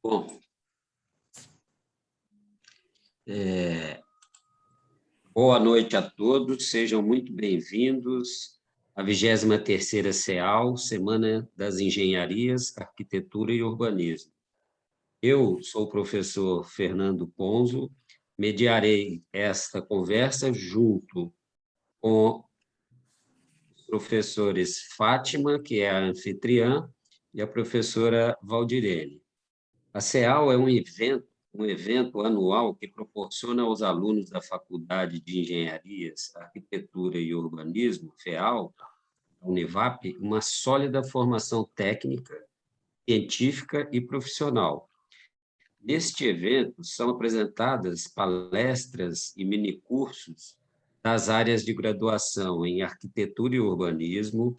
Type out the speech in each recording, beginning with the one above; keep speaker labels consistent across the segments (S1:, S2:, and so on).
S1: Bom, é, boa noite a todos, sejam muito bem-vindos à 23ª CEAL, Semana das Engenharias, Arquitetura e Urbanismo. Eu sou o professor Fernando Ponzo, mediarei esta conversa junto com os professores Fátima, que é a anfitriã, e a professora Valdirene. A CEAL é um evento anual que proporciona aos alunos da Faculdade de Engenharias, Arquitetura e Urbanismo, FEAL, Univap, uma sólida formação técnica, científica e profissional. Neste evento, são apresentadas palestras e minicursos das áreas de graduação em Arquitetura e Urbanismo,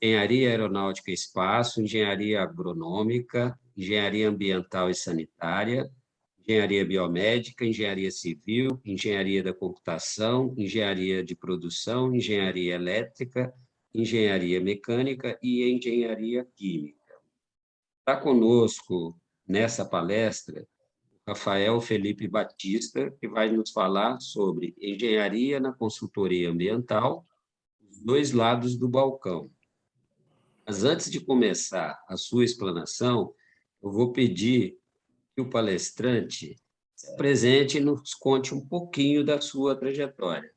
S1: Engenharia Aeronáutica e Espaço, Engenharia Agronômica, Engenharia Ambiental e Sanitária, Engenharia Biomédica, Engenharia Civil, Engenharia da Computação, Engenharia de Produção, Engenharia Elétrica, Engenharia Mecânica e Engenharia Química. Está conosco nessa palestra o Rafael Felipe Batista, que vai nos falar sobre engenharia na consultoria ambiental, os dois lados do balcão. Mas antes de começar a sua explanação, eu vou pedir que o palestrante se apresente e nos conte um pouquinho da sua trajetória.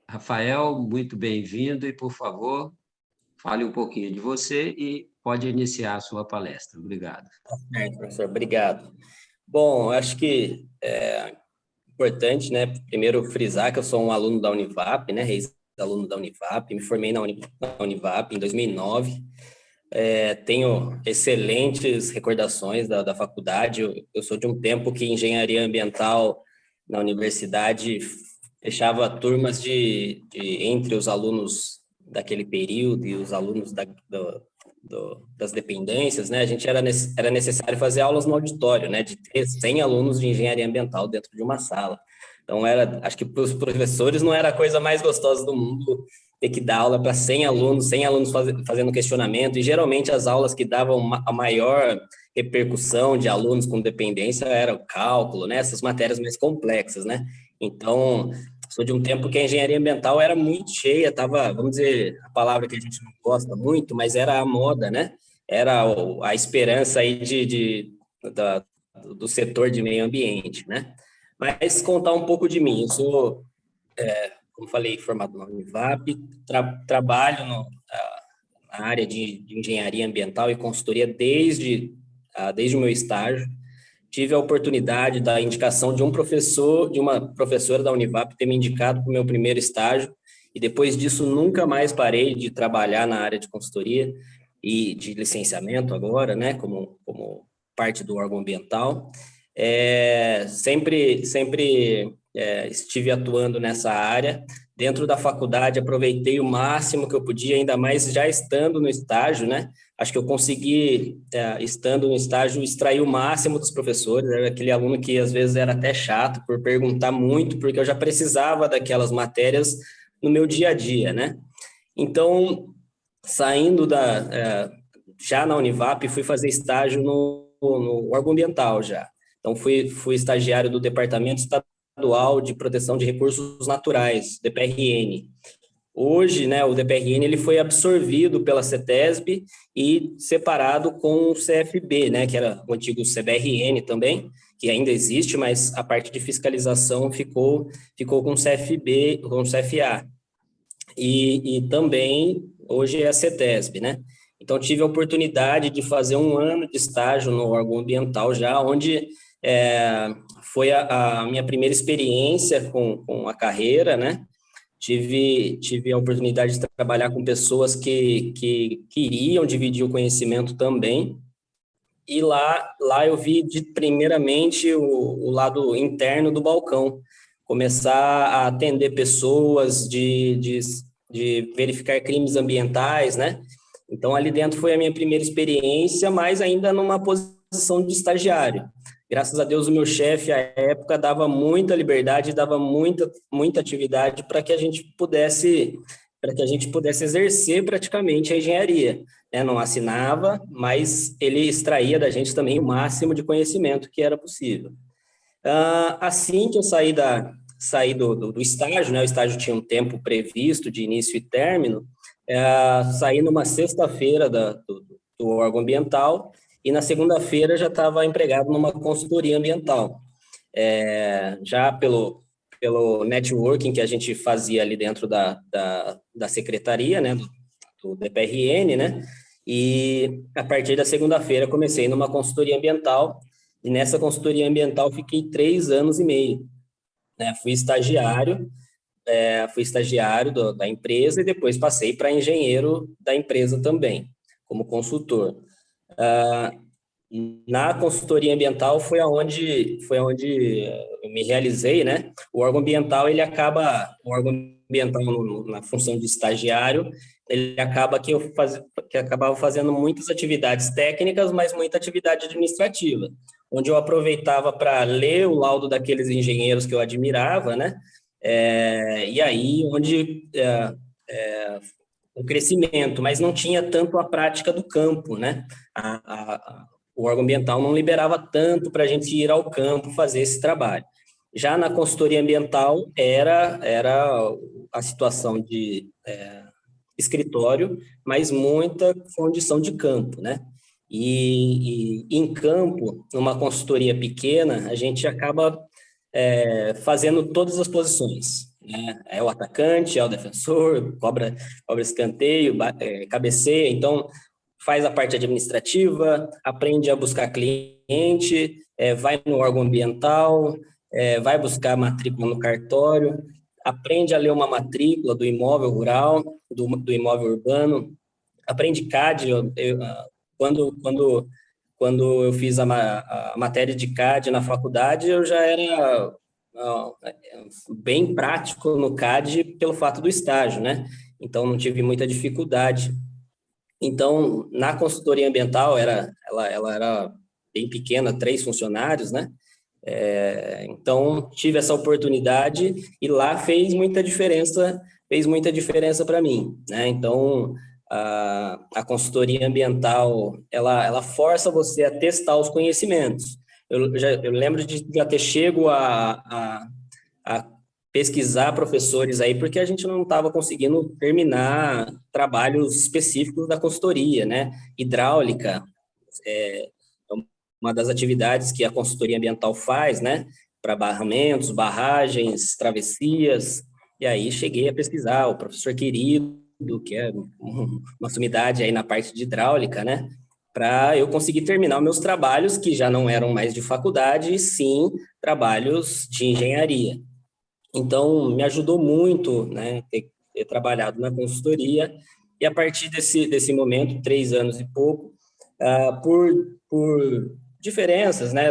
S1: Rafael, muito bem-vindo e, por favor, fale um pouquinho de você e pode iniciar a sua palestra. Obrigado.
S2: Certo, professor, obrigado. Bom, acho que é importante, né, primeiro frisar que eu sou um aluno da Univap, né, ex-aluno da Univap, me formei na Univap em 2009, tenho excelentes recordações da faculdade, eu sou de um tempo que engenharia ambiental na universidade fechava turmas entre os alunos daquele período e os alunos das dependências, né? A gente era necessário fazer aulas no auditório, né? De ter 100 alunos de engenharia ambiental dentro de uma sala. Então, acho que para os professores não era a coisa mais gostosa do mundo ter que dar aula para 100 alunos fazendo questionamento, e geralmente as aulas que davam a maior repercussão de alunos com dependência era o cálculo, né? Essas matérias mais complexas, né? Então, sou de um tempo que a engenharia ambiental era muito cheia, tava, vamos dizer, a palavra que a gente não gosta muito, mas era a moda, né? Era a esperança aí do setor de meio ambiente, né? Mas contar um pouco de mim, eu sou, como falei, formado na Univap, trabalho na área de engenharia ambiental e consultoria desde o meu estágio. Tive a oportunidade da indicação de de uma professora da Univap ter me indicado para o meu primeiro estágio, e depois disso nunca mais parei de trabalhar na área de consultoria e de licenciamento agora, né, como parte do órgão ambiental. Sempre estive atuando nessa área. Dentro da faculdade, aproveitei o máximo que eu podia, ainda mais já estando no estágio, né? Acho que eu consegui, estando no estágio, extrair o máximo dos professores. Era aquele aluno que, às vezes, era até chato por perguntar muito, porque eu já precisava daquelas matérias no meu dia a dia, né? Então, saindo já na Univap, fui fazer estágio no órgão ambiental já. Então, fui estagiário do Departamento Estadual de Proteção de Recursos Naturais, DPRN. Hoje, né, o DPRN ele foi absorvido pela CETESB e separado com o CFB, né, que era o antigo CBRN também, que ainda existe, mas a parte de fiscalização ficou com o CFB, com o CFA. E também, hoje é a CETESB, né? Então, tive a oportunidade de fazer um ano de estágio no órgão ambiental já, onde foi a minha primeira experiência com a carreira, né? Tive a oportunidade de trabalhar com pessoas que queriam dividir o conhecimento também, e lá eu vi primeiramente o lado interno do balcão, começar a atender pessoas, de verificar crimes ambientais, né? Então, ali dentro foi a minha primeira experiência, mas ainda numa posição de estagiário. Graças a Deus, o meu chefe, à época, dava muita liberdade, dava muita atividade para que a gente pudesse para que a gente pudesse exercer praticamente a engenharia, né? Não assinava, mas ele extraía da gente também o máximo de conhecimento que era possível. Assim que eu saí do estágio, né? O estágio tinha um tempo previsto de início e término, saí numa sexta-feira do órgão ambiental e na segunda-feira já estava empregado numa consultoria ambiental. Já pelo networking que a gente fazia ali dentro da secretaria, né, do DPRN, né, e a partir da segunda-feira comecei numa consultoria ambiental, e nessa consultoria ambiental fiquei 3 anos e meio, né, fui estagiário da empresa e depois passei para engenheiro da empresa também, como consultor. Na consultoria ambiental foi onde eu me realizei, né? O órgão ambiental, o órgão ambiental na função de estagiário, ele acaba que acabava fazendo muitas atividades técnicas, mas muita atividade administrativa, onde eu aproveitava para ler o laudo daqueles engenheiros que eu admirava, né? E aí o crescimento, mas não tinha tanto a prática do campo, né? O órgão ambiental não liberava tanto para a gente ir ao campo fazer esse trabalho. Já na consultoria ambiental era a situação de escritório, mas muita condição de campo, né? E em campo, numa consultoria pequena, a gente acaba fazendo todas as posições, né? É o atacante, é o defensor, cobra escanteio, cabeceia, então faz a parte administrativa, aprende a buscar cliente, vai no órgão ambiental, vai buscar matrícula no cartório, aprende a ler uma matrícula do imóvel rural, do imóvel urbano, aprende CAD. Quando eu fiz a matéria de CAD na faculdade, eu já era bem prático no CAD pelo fato do estágio, né? Então, não tive muita dificuldade. Então, na consultoria ambiental, ela era bem pequena, 3 funcionários, né? Então, tive essa oportunidade e lá fez muita diferença para mim, né? Então, a consultoria ambiental, ela força você a testar os conhecimentos. Eu lembro de já ter chego a pesquisar professores aí, porque a gente não estava conseguindo terminar trabalhos específicos da consultoria, né? Hidráulica é uma das atividades que a consultoria ambiental faz, né? Para barramentos, barragens, travessias. E aí cheguei a pesquisar o professor Querido, que é uma sumidade aí na parte de hidráulica, né? Para eu conseguir terminar meus trabalhos, que já não eram mais de faculdade, e sim trabalhos de engenharia. Então, me ajudou muito, né, ter trabalhado na consultoria, e a partir desse momento, 3 anos e pouco, por diferenças, né,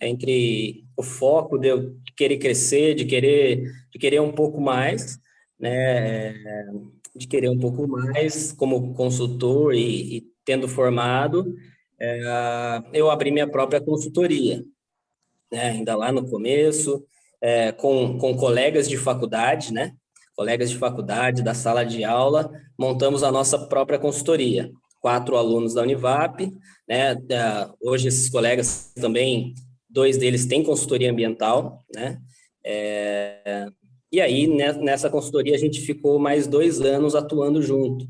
S2: entre o foco de eu querer crescer, de querer um pouco mais, né, de querer um pouco mais como consultor e tendo formado, eu abri minha própria consultoria, né, ainda lá no começo, com colegas de faculdade, né? Colegas de faculdade, da sala de aula, montamos a nossa própria consultoria. 4 alunos da Univap, né? Hoje esses colegas também, 2 deles têm consultoria ambiental, né? E aí, nessa consultoria, a gente ficou mais 2 anos atuando junto,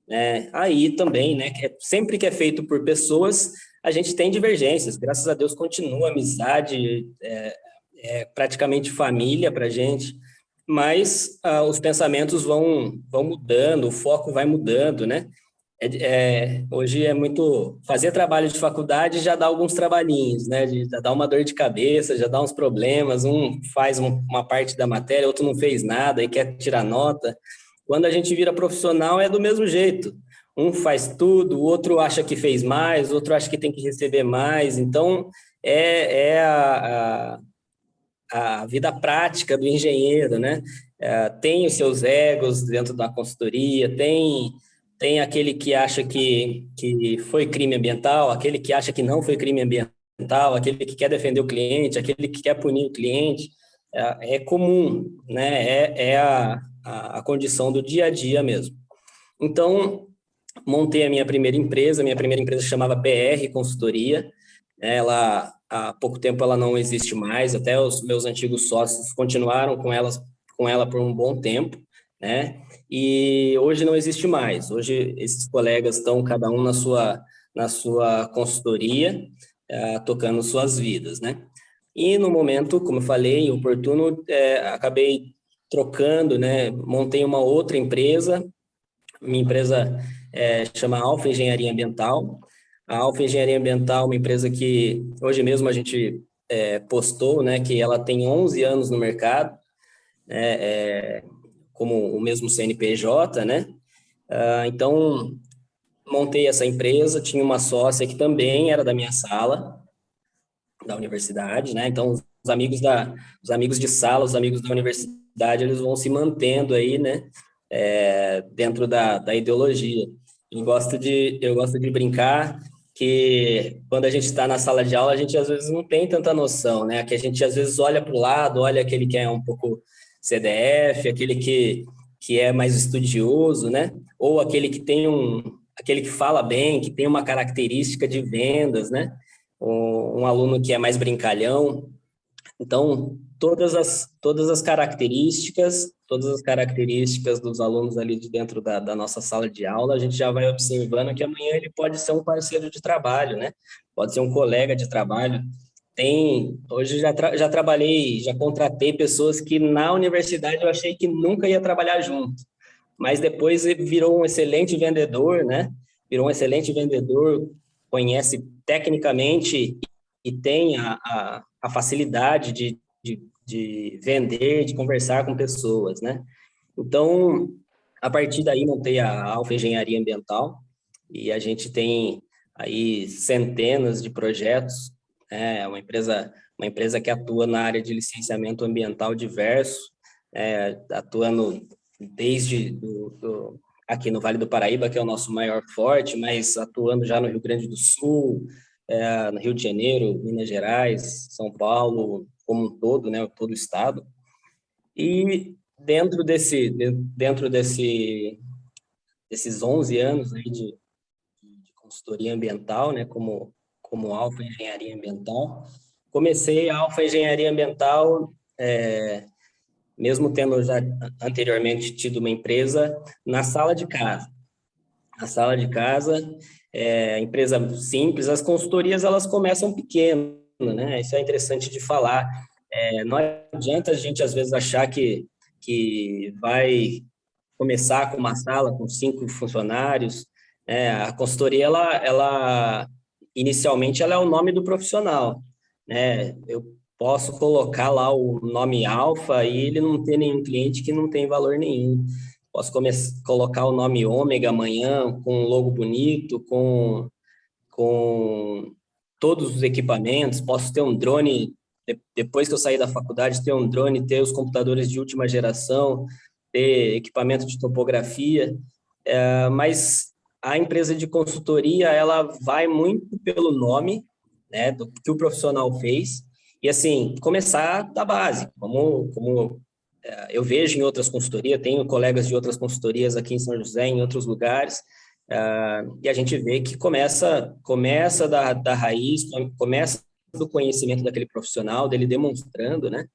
S2: né? Aí também, né? Sempre que é feito por pessoas, a gente tem divergências. Graças a Deus continua a amizade, praticamente família para a gente, mas os pensamentos vão mudando, o foco vai mudando, né? Hoje é muito... Fazer trabalho de faculdade já dá alguns trabalhinhos, né? Já dá uma dor de cabeça, já dá uns problemas, um faz uma parte da matéria, outro não fez nada e quer tirar nota. Quando a gente vira profissional é do mesmo jeito. Um faz tudo, o outro acha que fez mais, o outro acha que tem que receber mais. Então, a vida prática do engenheiro, né? Tem os seus egos dentro da consultoria, tem aquele que acha que foi crime ambiental, aquele que acha que não foi crime ambiental, aquele que quer defender o cliente, aquele que quer punir o cliente. É comum, né? a condição do dia a dia mesmo. Então, montei a minha primeira empresa chamava PR Consultoria. Ela, há pouco tempo, ela não existe mais, até os meus antigos sócios continuaram com ela por um bom tempo, né? E hoje não existe mais. Hoje esses colegas estão cada um na sua consultoria, tocando suas vidas, né? E no momento, como eu falei, oportuno, acabei trocando, né? Montei uma outra empresa. Minha empresa chama Alfa Engenharia Ambiental. A Alfa Engenharia Ambiental é uma empresa que hoje mesmo a gente postou, né, que ela tem 11 anos no mercado, como o mesmo CNPJ, né? Então, montei essa empresa, tinha uma sócia que também era da minha sala, da universidade, né? Então, os amigos de sala, os amigos da universidade, eles vão se mantendo aí, né? Dentro da ideologia. Eu gosto de brincar que quando a gente está na sala de aula, a gente às vezes não tem tanta noção, né? Que a gente às vezes olha para o lado, olha aquele que é um pouco CDF, aquele que é mais estudioso, né? Ou aquele que fala bem, que tem uma característica de vendas, né? Um aluno que é mais brincalhão. Então, todas as características dos alunos ali de dentro da nossa sala de aula, a gente já vai observando que amanhã ele pode ser um parceiro de trabalho, né? Pode ser um colega de trabalho. Hoje já trabalhei, já contratei pessoas que na universidade eu achei que nunca ia trabalhar junto, mas depois virou um excelente vendedor, né? Virou um excelente vendedor, conhece tecnicamente e tem a facilidade de vender, de conversar com pessoas, né? Então, a partir daí, montei a Alfa Engenharia Ambiental e a gente tem aí centenas de projetos, uma empresa que atua na área de licenciamento ambiental diverso, atuando desde aqui no Vale do Paraíba, que é o nosso maior forte, mas atuando já no Rio Grande do Sul, no Rio de Janeiro, Minas Gerais, São Paulo, como um todo, né, todo o estado. E dentro desses 11 anos aí de consultoria ambiental, né, como Alfa Engenharia Ambiental, comecei a Alfa Engenharia Ambiental, mesmo tendo já anteriormente tido uma empresa na sala de casa. Na sala de casa, empresa simples, as consultorias elas começam pequeno, né? Isso é interessante de falar. Não adianta a gente, às vezes, achar que vai começar com uma sala com 5 funcionários. A consultoria, inicialmente, ela é o nome do profissional, né? Eu posso colocar lá o nome Alfa e ele não ter nenhum cliente que não tem valor nenhum. Posso colocar o nome Ômega amanhã, com um logo bonito, com todos os equipamentos. Posso ter um drone, depois que eu sair da faculdade, ter um drone, ter os computadores de última geração, ter equipamento de topografia. Mas a empresa de consultoria, ela vai muito pelo nome, né, do que o profissional fez, e assim, começar da base, como eu vejo em outras consultorias, tenho colegas de outras consultorias aqui em São José, em outros lugares, e a gente vê que começa da raiz, começa do conhecimento daquele profissional, dele demonstrando, né?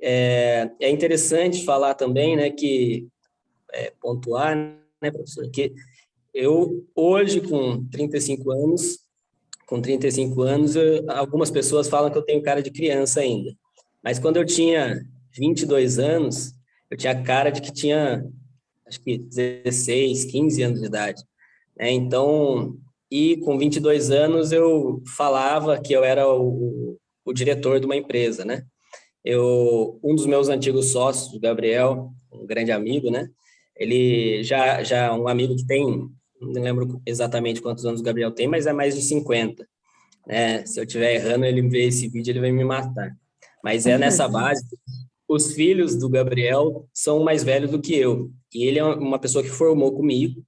S2: É interessante falar também, né, pontuar, né, professor, que eu hoje com 35 anos, algumas pessoas falam que eu tenho cara de criança ainda, mas quando eu tinha 22 anos, eu tinha cara de que tinha, acho que 16, 15 anos de idade. Então, e com 22 anos eu falava que eu era o diretor de uma empresa, né? Um dos meus antigos sócios, o Gabriel, um grande amigo, né? Ele já um amigo que tem, não lembro exatamente quantos anos o Gabriel tem, mas é mais de 50, né? Se eu estiver errando, ele vê esse vídeo, ele vai me matar. Mas é nessa base. Os filhos do Gabriel são mais velhos do que eu. E ele é uma pessoa que formou comigo.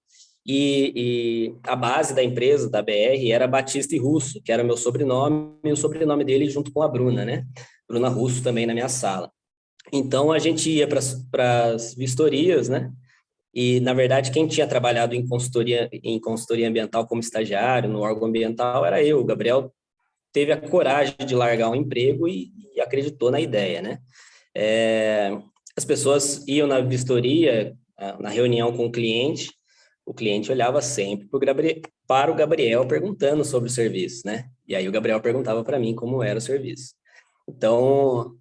S2: E a base da empresa, da BR, era Batista e Russo, que era meu sobrenome, e o sobrenome dele junto com a Bruna, né? Bruna Russo também na minha sala. Então, a gente ia para as vistorias, né? E, na verdade, quem tinha trabalhado em consultoria ambiental como estagiário no órgão ambiental era eu. O Gabriel teve a coragem de largar o emprego e acreditou na ideia, né? As pessoas iam na vistoria, na reunião com o cliente olhava sempre para o Gabriel perguntando sobre o serviço, né? E aí o Gabriel perguntava para mim como era o serviço. Então,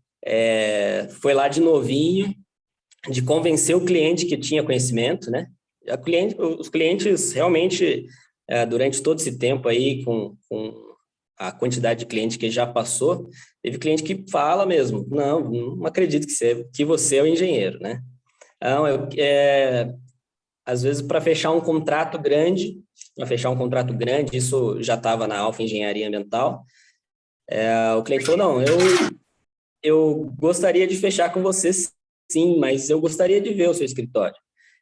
S2: foi lá de novinho, de convencer o cliente que tinha conhecimento, né? Os clientes realmente, durante todo esse tempo aí, com a quantidade de cliente que já passou, teve cliente que fala mesmo, não acredito que você é o engenheiro, né? Não, às vezes para fechar um contrato grande, isso já estava na Alfa Engenharia Ambiental, o cliente falou, não, eu gostaria de fechar com você sim, mas eu gostaria de ver o seu escritório.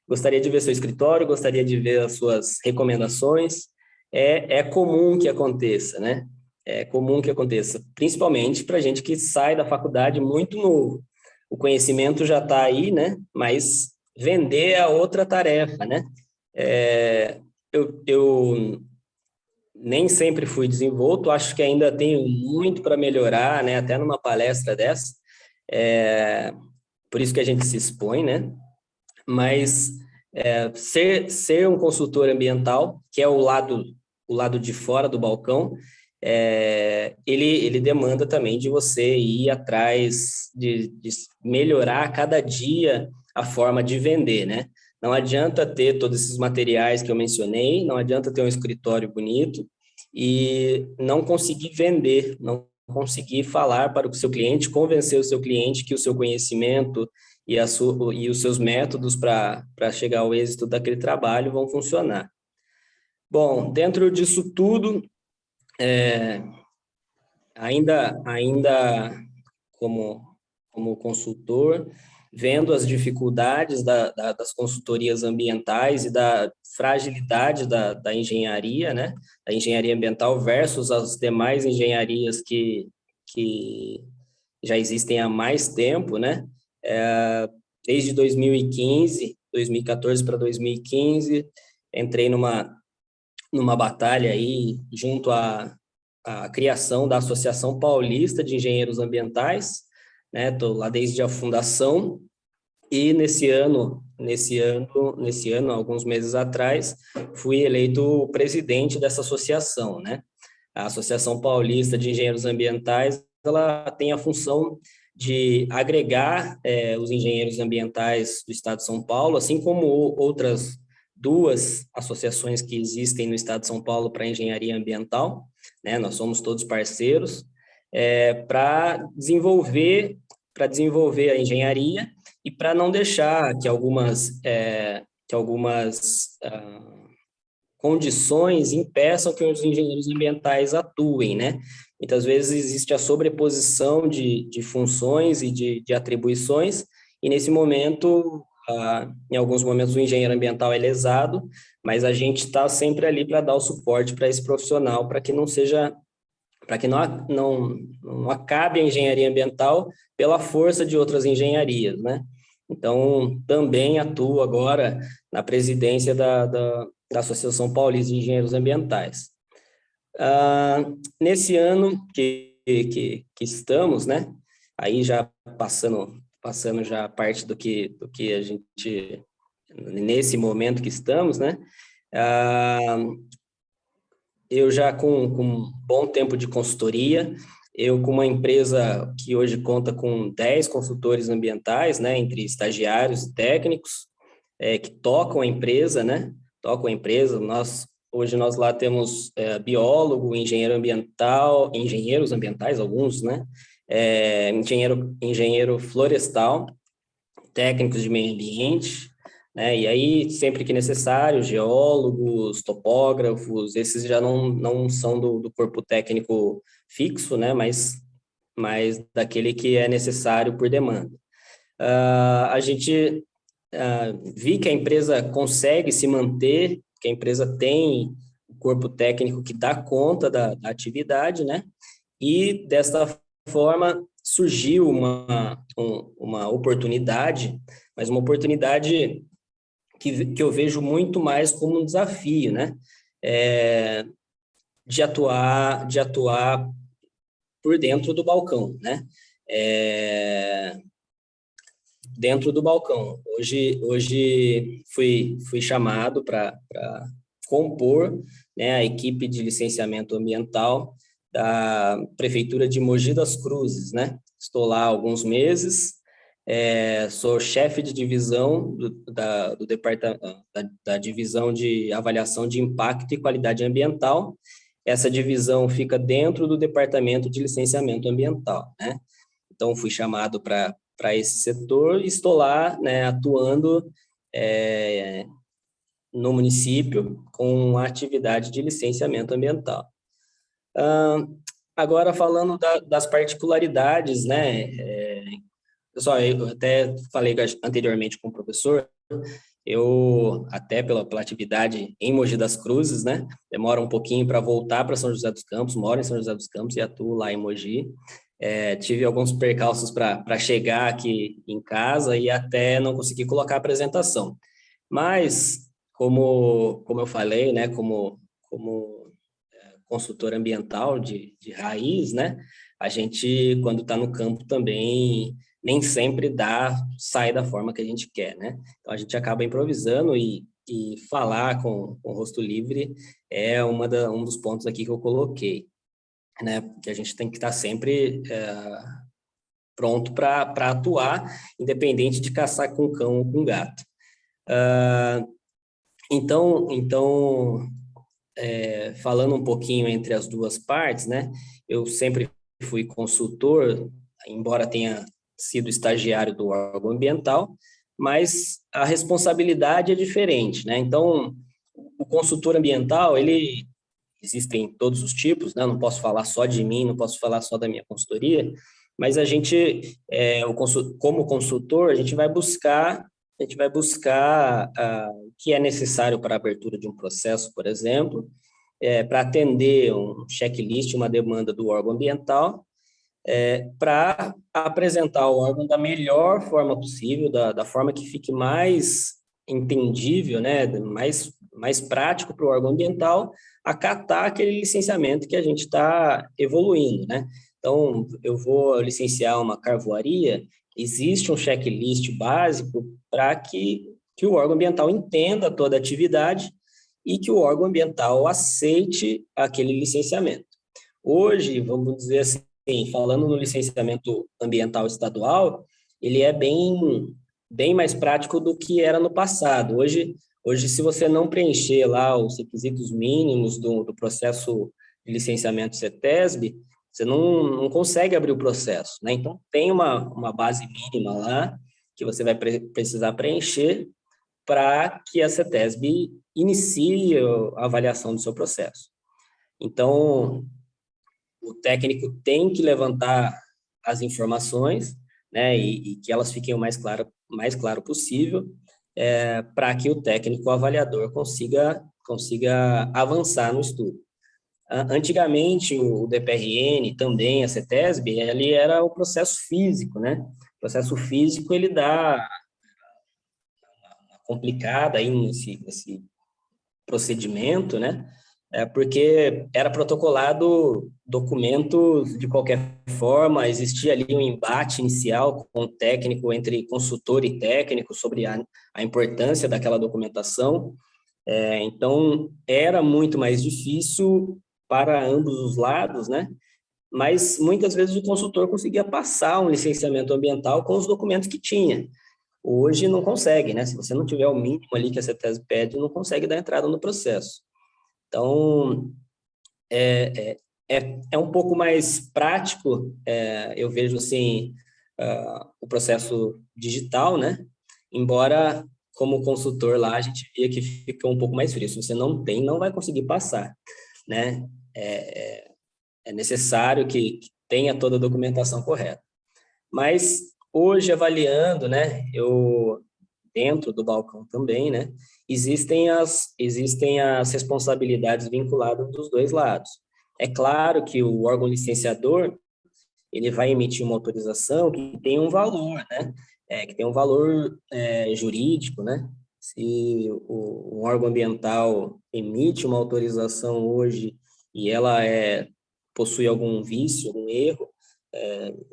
S2: Gostaria de ver seu escritório, gostaria de ver as suas recomendações. É comum que aconteça, né? É comum que aconteça, principalmente para gente que sai da faculdade muito novo. O conhecimento já está aí, né? Mas vender é outra tarefa, né? Eu nem sempre fui desenvolto, acho que ainda tenho muito para melhorar, né? Até numa palestra dessa. Por isso que a gente se expõe, né? Mas ser um consultor ambiental, que é o lado de fora do balcão, ele demanda também de você ir atrás de melhorar a cada dia a forma de vender, né? Não adianta ter todos esses materiais que eu mencionei, não adianta ter um escritório bonito e não conseguir vender, não conseguir falar para o seu cliente, convencer o seu cliente que o seu conhecimento e os seus métodos para chegar ao êxito daquele trabalho vão funcionar. Bom, dentro disso tudo, ainda como consultor, vendo as dificuldades das consultorias ambientais e da fragilidade da engenharia, né? Da engenharia ambiental versus as demais engenharias que já existem há mais tempo, né? Desde 2014 para 2015, entrei numa batalha aí junto à criação da Associação Paulista de Engenheiros Ambientais, né? Estou lá desde a fundação e nesse ano, alguns meses atrás, fui eleito presidente dessa associação, né? A Associação Paulista de Engenheiros Ambientais, ela tem a função de agregar os engenheiros ambientais do Estado de São Paulo, assim como outras duas associações que existem no Estado de São Paulo para engenharia ambiental, né? Nós somos todos parceiros, para desenvolver a engenharia e para não deixar que algumas condições impeçam que os engenheiros ambientais atuem, né? Muitas vezes existe a sobreposição de funções e de atribuições, e nesse momento, em alguns momentos, o engenheiro ambiental é lesado, mas a gente está sempre ali para dar o suporte para esse profissional, para que não acabe a engenharia ambiental pela força de outras engenharias, né? Então, também atuo agora na presidência da Associação Paulista de Engenheiros Ambientais. Nesse ano que estamos, né? Aí já passando já parte do que a gente, nesse momento que estamos, né? Eu já com um bom tempo de consultoria, eu com uma empresa que hoje conta com 10 consultores ambientais, né, entre estagiários e técnicos, que tocam a empresa, né, hoje nós lá temos biólogo, engenheiros ambientais, alguns, né, engenheiro florestal, técnicos de meio ambiente, né? E aí, sempre que necessário, geólogos, topógrafos, esses já não são do corpo técnico fixo, né? Mas daquele que é necessário por demanda. A gente vi que a empresa consegue se manter, que a empresa tem o corpo técnico que dá conta da atividade, né? E, desta forma, surgiu uma oportunidade, mas uma oportunidade que eu vejo muito mais como um desafio, né? De atuar por dentro do balcão, né? Dentro do balcão. Hoje fui chamado para compor, né, a equipe de licenciamento ambiental da Prefeitura de Mogi das Cruzes, né? Estou lá há alguns meses, sou chefe de divisão do departamento da divisão de avaliação de impacto e qualidade ambiental. Essa divisão fica dentro do departamento de licenciamento ambiental, né? Então, fui chamado para esse setor e estou lá, né, atuando no município com a atividade de licenciamento ambiental. Agora, falando das particularidades, né, pessoal, eu até falei anteriormente com o professor, eu, até pela atividade em Mogi das Cruzes, né, demora um pouquinho para voltar para São José dos Campos, moro em São José dos Campos e atuo lá em Mogi. Tive alguns percalços para chegar aqui em casa e até não consegui colocar a apresentação. Mas, como eu falei, né, como consultor ambiental de raiz, né, a gente, quando está no campo também, nem sempre sai da forma que a gente quer, né? Então, a gente acaba improvisando e falar com o rosto livre é um dos pontos aqui que eu coloquei, né? Que a gente tem que estar sempre pronto para atuar, independente de caçar com cão ou com gato. Então, falando um pouquinho entre as duas partes, né? Eu sempre fui consultor, embora tenha sido estagiário do órgão ambiental, mas a responsabilidade é diferente, né? Então, o consultor ambiental, existem todos os tipos, né? Não posso falar só de mim, não posso falar só da minha consultoria, mas a gente, como consultor, a gente vai buscar o que é necessário para a abertura de um processo, por exemplo, para atender um checklist, uma demanda do órgão ambiental, para apresentar ao órgão da melhor forma possível, da forma que fique mais entendível, né, mais prático para o órgão ambiental, acatar aquele licenciamento que a gente está evoluindo, né? Então, eu vou licenciar uma carvoaria, existe um checklist básico para que o órgão ambiental entenda toda a atividade e que o órgão ambiental aceite aquele licenciamento. Hoje, vamos dizer assim, falando no licenciamento ambiental estadual, ele é bem mais prático do que era no passado. Hoje, se você não preencher lá os requisitos mínimos do processo de licenciamento CETESB, você não consegue abrir o processo, né? Então, tem uma base mínima lá que você vai precisar preencher para que a CETESB inicie a avaliação do seu processo. Então, o técnico tem que levantar as informações, né, e que elas fiquem o mais claro possível, para que o técnico avaliador consiga avançar no estudo. Antigamente, o DPRN, também a CETESB, ele era o processo físico, né? O processo físico, ele dá uma complicada aí nesse procedimento, né? Porque era protocolado documentos de qualquer forma, existia ali um embate inicial com o técnico, entre consultor e técnico, sobre a importância daquela documentação. Então, era muito mais difícil para ambos os lados, né? Mas, muitas vezes, o consultor conseguia passar um licenciamento ambiental com os documentos que tinha. Hoje, não consegue, né? Se você não tiver o mínimo ali que a CETESB pede, não consegue dar entrada no processo. Então, é um pouco mais prático, eu vejo assim, o processo digital, né? Embora, como consultor lá, a gente via que fica um pouco mais frio. Se você não tem, não vai conseguir passar, né? É necessário que tenha toda a documentação correta. Mas, hoje, avaliando, né? Dentro do balcão também, né? Existem as responsabilidades vinculadas dos dois lados. É claro que o órgão licenciador, ele vai emitir uma autorização que tem um valor, né? Que tem um valor jurídico, né? Se um órgão ambiental emite uma autorização hoje e ela possui algum vício, algum erro,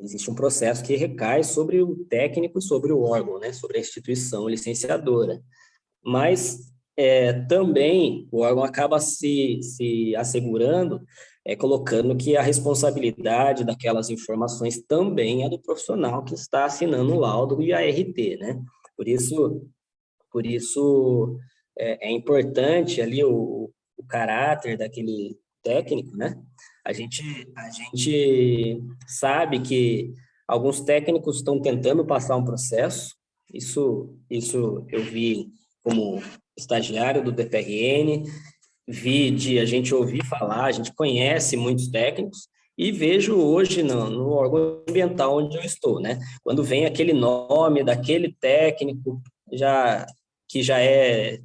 S2: existe um processo que recai sobre o técnico, sobre o órgão, né? Sobre a instituição licenciadora. Mas também o órgão acaba se assegurando, colocando que a responsabilidade daquelas informações também é do profissional que está assinando o laudo e a RT, né? Por isso é importante ali o caráter daquele técnico, né? A gente sabe que alguns técnicos estão tentando passar um processo, isso eu vi como estagiário do DPRN, a gente ouvir falar, a gente conhece muitos técnicos e vejo hoje no órgão ambiental onde eu estou, né? Quando vem aquele nome daquele técnico que já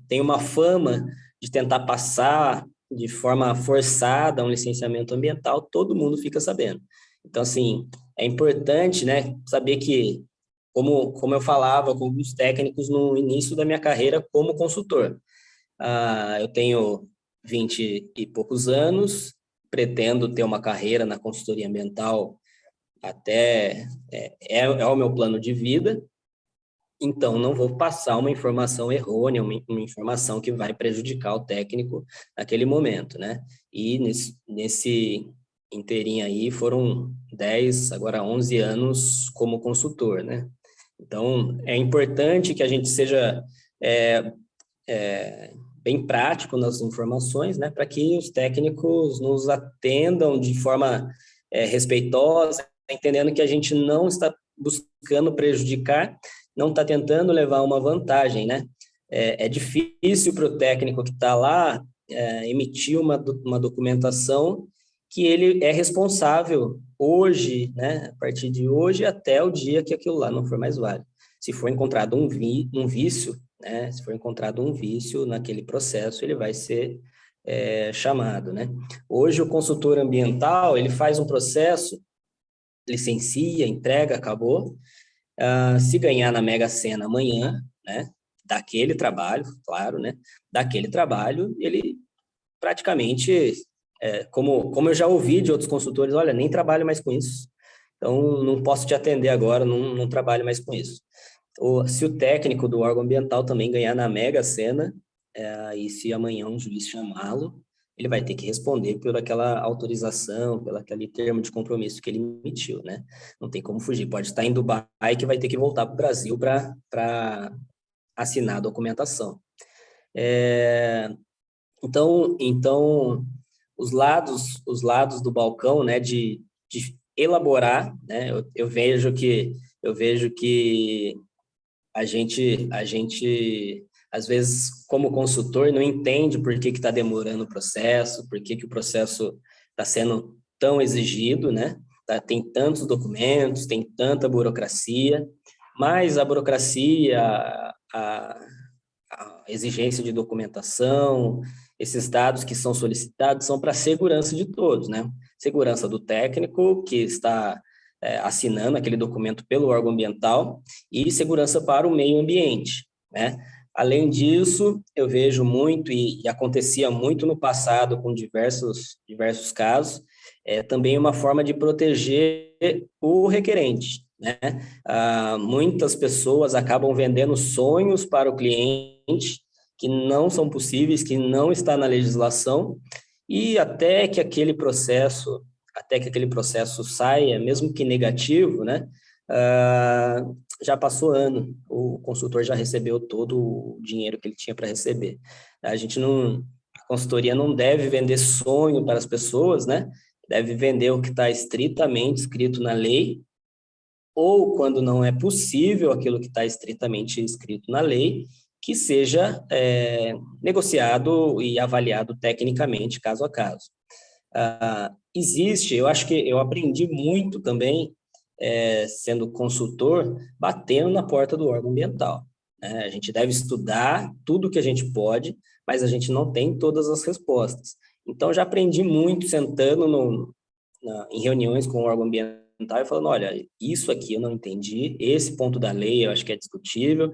S2: tem uma fama de tentar passar de forma forçada um licenciamento ambiental, todo mundo fica sabendo. Então, assim, é importante, né, saber que, como eu falava com alguns técnicos no início da minha carreira como consultor, eu tenho 20 e poucos anos, pretendo ter uma carreira na consultoria ambiental até, é o meu plano de vida, então não vou passar uma informação errônea, uma informação que vai prejudicar o técnico naquele momento, né? E nesse inteirinho aí foram 10, agora 11 anos como consultor, né? Então, é importante que a gente seja bem prático nas informações, né, para que os técnicos nos atendam de forma respeitosa, entendendo que a gente não está buscando prejudicar, não está tentando levar uma vantagem, né? É difícil para o técnico que está lá emitir uma documentação que ele é responsável hoje, né, a partir de hoje até o dia que aquilo lá não for mais válido. Se for encontrado um vício, né, se for encontrado um vício naquele processo, ele vai ser chamado, né? Hoje o consultor ambiental, ele faz um processo, licencia, entrega, acabou. Se ganhar na Mega Sena amanhã, né, daquele trabalho, claro, né, daquele trabalho, ele praticamente, como eu já ouvi de outros consultores, olha, nem trabalho mais com isso, então não posso te atender agora, não trabalho mais com isso. Se o técnico do órgão ambiental também ganhar na Mega Sena, e se amanhã um juiz chamá-lo, ele vai ter que responder por aquela autorização, pelo aquele termo de compromisso que ele emitiu, né? Não tem como fugir. Pode estar em Dubai que vai ter que voltar para o Brasil para assinar a documentação. Então, os lados do balcão, né, de elaborar, né? Eu vejo que a gente às vezes, como consultor, não entende por que está demorando o processo, por que o processo está sendo tão exigido, né? Tem tantos documentos, tem tanta burocracia, mas a burocracia, a exigência de documentação, esses dados que são solicitados são para a segurança de todos, né? Segurança do técnico que está assinando aquele documento pelo órgão ambiental e segurança para o meio ambiente, né? Além disso, eu vejo muito, e acontecia muito no passado com diversos casos, também uma forma de proteger o requerente, né? Muitas pessoas acabam vendendo sonhos para o cliente que não são possíveis, que não está na legislação, e até que aquele processo saia, mesmo que negativo, né? Já passou ano, o consultor já recebeu todo o dinheiro que ele tinha para receber. A consultoria não deve vender sonho para as pessoas, né? Deve vender o que está estritamente escrito na lei, ou quando não é possível aquilo que está estritamente escrito na lei, que seja negociado e avaliado tecnicamente, caso a caso. Eu acho que eu aprendi muito também, sendo consultor, batendo na porta do órgão ambiental, né? A gente deve estudar tudo que a gente pode, mas a gente não tem todas as respostas. Então, já aprendi muito sentando em reuniões com o órgão ambiental, e falando, olha, isso aqui eu não entendi, esse ponto da lei eu acho que é discutível,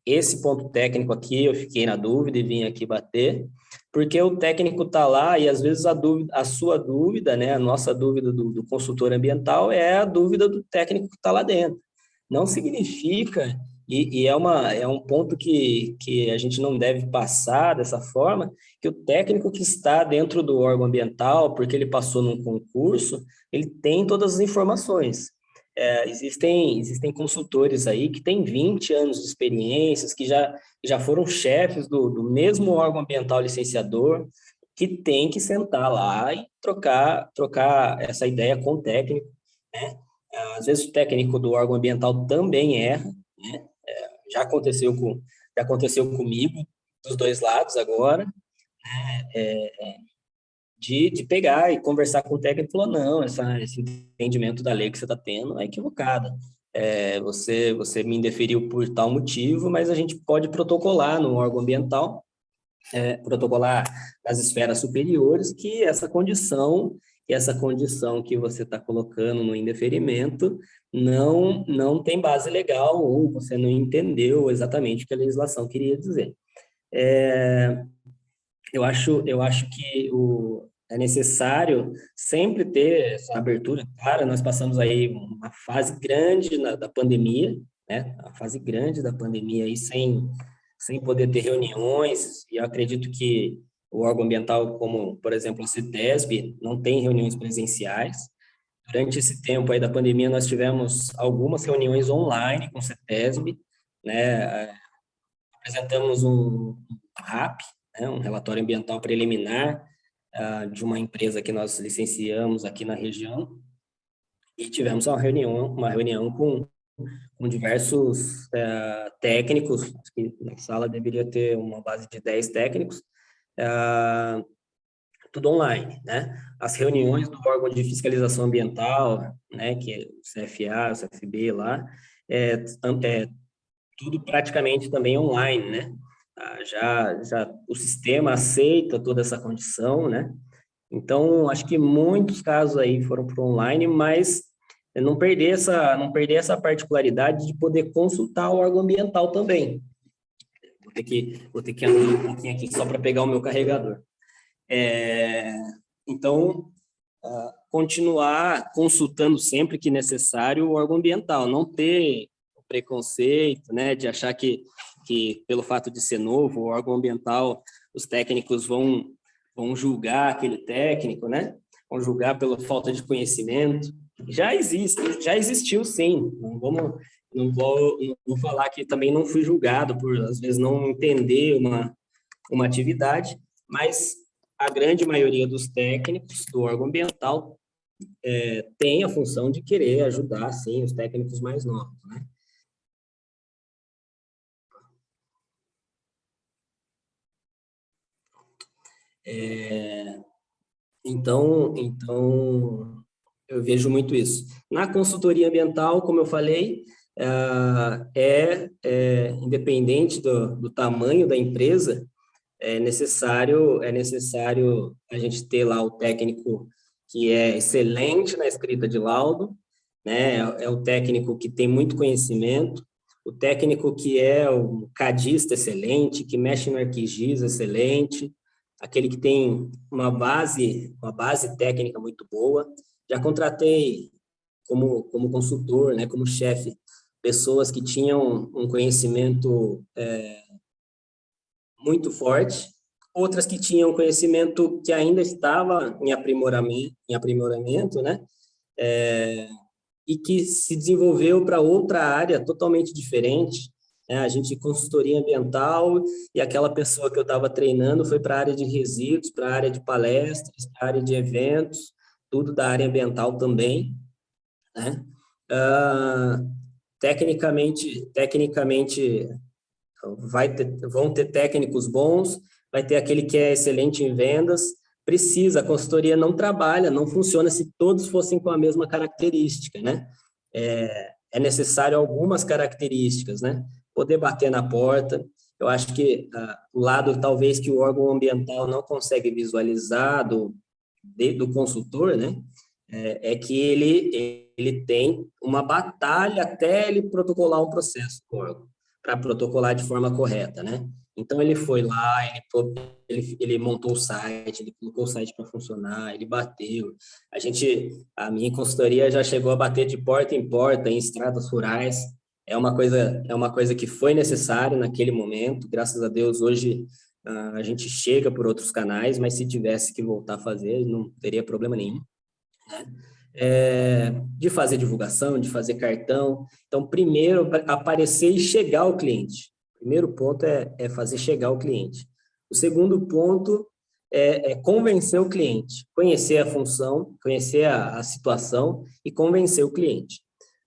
S2: esse ponto técnico aqui eu fiquei na dúvida e vim aqui bater, porque o técnico está lá e às vezes a sua dúvida, né, a nossa dúvida do consultor ambiental é a dúvida do técnico que está lá dentro. Não significa, é um ponto que a gente não deve passar dessa forma, que o técnico que está dentro do órgão ambiental, porque ele passou num concurso, ele tem todas as informações. Existem consultores aí que têm 20 anos de experiências, que já foram chefes do mesmo órgão ambiental licenciador, que tem que sentar lá e trocar essa ideia com o técnico, né? Às vezes o técnico do órgão ambiental também erra, né? Já aconteceu comigo, dos dois lados agora, de pegar e conversar com o técnico e falar, não, esse entendimento da lei que você está tendo é equivocada. Você me indeferiu por tal motivo, mas a gente pode protocolar no órgão ambiental, protocolar nas esferas superiores que essa condição que você está colocando no indeferimento não tem base legal ou você não entendeu exatamente o que a legislação queria dizer. Eu acho que é necessário sempre ter essa abertura. Claro, nós passamos aí uma fase grande da pandemia, né? A fase grande da pandemia aí sem poder ter reuniões, e eu acredito que o órgão ambiental, como, por exemplo, a CETESB, não tem reuniões presenciais. Durante esse tempo aí da pandemia, nós tivemos algumas reuniões online com a CETESB, né? Apresentamos um RAP, né? Um relatório ambiental preliminar, de uma empresa que nós licenciamos aqui na região, e tivemos uma reunião com diversos técnicos, acho que na sala deveria ter uma base de 10 técnicos, tudo online, né? As reuniões do órgão de fiscalização ambiental, né, que é o CFA, o CFB lá, tudo praticamente também online, né? Já o sistema aceita toda essa condição, né? Então, acho que muitos casos aí foram para online, mas não perder essa particularidade de poder consultar o órgão ambiental também. Vou ter que andar um pouquinho aqui só para pegar o meu carregador. Então, continuar consultando sempre que necessário o órgão ambiental, não ter o preconceito, né, de achar que pelo fato de ser novo, o órgão ambiental, os técnicos vão julgar aquele técnico, né? Vão julgar pela falta de conhecimento. Já existiu sim. Não vou falar que também não fui julgado por, às vezes, não entender uma atividade, mas a grande maioria dos técnicos do órgão ambiental tem a função de querer ajudar, sim, os técnicos mais novos, né? Então, eu vejo muito isso. Na consultoria ambiental, como eu falei, independente do tamanho da empresa, é necessário a gente ter lá o técnico que é excelente na escrita de laudo, né? É o técnico que tem muito conhecimento, o técnico que é o cadista excelente, que mexe no ArcGIS excelente, aquele que tem uma base técnica muito boa. Já contratei como consultor, né, como chefe, pessoas que tinham um conhecimento muito forte, outras que tinham conhecimento que ainda estava em aprimoramento, né, e que se desenvolveu para outra área totalmente diferente. A gente consultoria ambiental e aquela pessoa que eu estava treinando foi para a área de resíduos, para a área de palestras, para a área de eventos, tudo da área ambiental também, né? Tecnicamente vão ter técnicos bons, vai ter aquele que é excelente em vendas. A consultoria não trabalha, não funciona se todos fossem com a mesma característica, né? É necessário algumas características, né? Poder bater na porta. Eu acho que o lado, talvez, que o órgão ambiental não consegue visualizar do consultor, né? é que ele tem uma batalha até ele protocolar um processo para protocolar de forma correta, né? Então, ele foi lá, ele montou o site, ele colocou o site para funcionar, ele bateu. A minha consultoria já chegou a bater de porta em porta em estradas rurais. É uma coisa que foi necessário naquele momento. Graças a Deus, hoje a gente chega por outros canais, mas se tivesse que voltar a fazer, não teria problema nenhum. De fazer divulgação, de fazer cartão. Então, primeiro, aparecer e chegar ao cliente. O primeiro ponto é fazer chegar ao cliente. O segundo ponto é convencer o cliente, conhecer a função, conhecer a situação e convencer o cliente.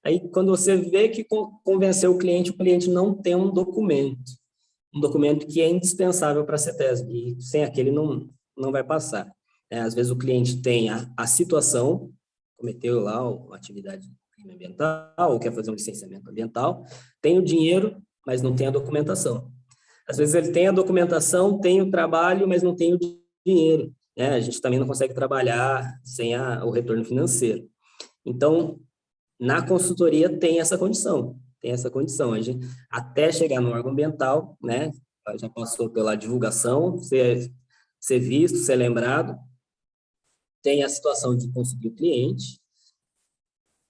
S2: Aí, quando você vê que convenceu o cliente não tem um documento que é indispensável para a CETESB, e sem aquele não vai passar. Às vezes o cliente tem a situação, cometeu lá uma atividade ambiental, ou quer fazer um licenciamento ambiental, tem o dinheiro, mas não tem a documentação. Às vezes ele tem a documentação, tem o trabalho, mas não tem o dinheiro. A gente também não consegue trabalhar sem o retorno financeiro. Então, na consultoria tem essa condição. A gente, até chegar no órgão ambiental, né, já passou pela divulgação, ser visto, ser lembrado, tem a situação de conseguir o cliente.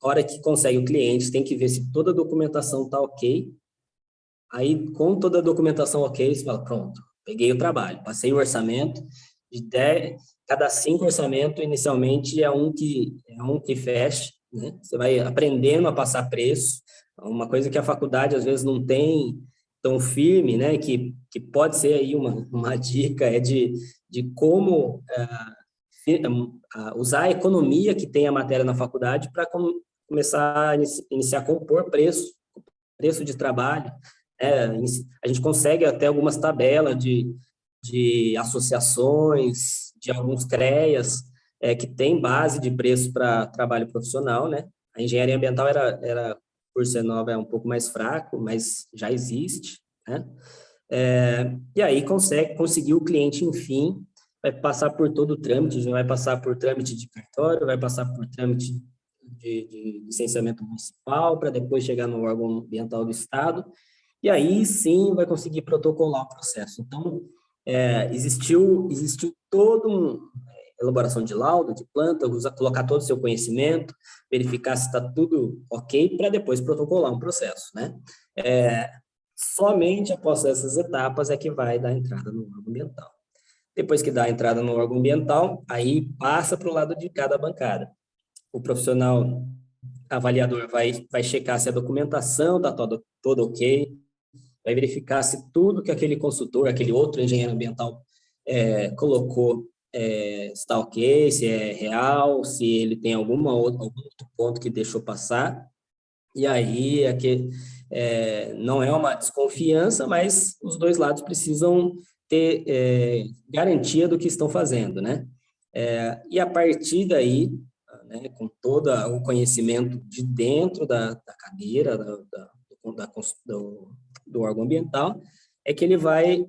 S2: A hora que consegue o cliente, tem que ver se toda a documentação está ok. Aí, com toda a documentação ok, você fala, pronto, peguei o trabalho, passei o orçamento, cada 5 orçamentos, inicialmente, é um que fecha, né? Você vai aprendendo a passar preço, uma coisa que a faculdade, às vezes, não tem tão firme, né? Que pode ser aí uma dica, de como usar a economia que tem a matéria na faculdade para começar a iniciar a compor preço de trabalho. A gente consegue até algumas tabelas de associações, de alguns CREAs, que tem base de preço para trabalho profissional, né? A engenharia ambiental era por ser nova, é um pouco mais fraco, mas já existe, né? E aí conseguir o cliente, enfim, vai passar por todo o trâmite, vai passar por trâmite de cartório, vai passar por trâmite de licenciamento municipal, para depois chegar no órgão ambiental do Estado, e aí sim vai conseguir protocolar o processo. Então, existiu toda uma elaboração de laudo, de planta, colocar todo o seu conhecimento, verificar se está tudo ok, para depois protocolar um processo, né? Somente após essas etapas é que vai dar entrada no órgão ambiental. Depois que dá a entrada no órgão ambiental, aí passa para o lado de cada bancada. O profissional avaliador vai checar se a documentação está toda ok, vai verificar se tudo que aquele consultor, aquele outro engenheiro ambiental colocou está ok, se é real, se ele tem algum outro ponto que deixou passar. E aí não é uma desconfiança, mas os dois lados precisam ter garantia do que estão fazendo, né? E a partir daí, né, com todo o conhecimento de dentro da cadeira, do órgão ambiental, é que ele vai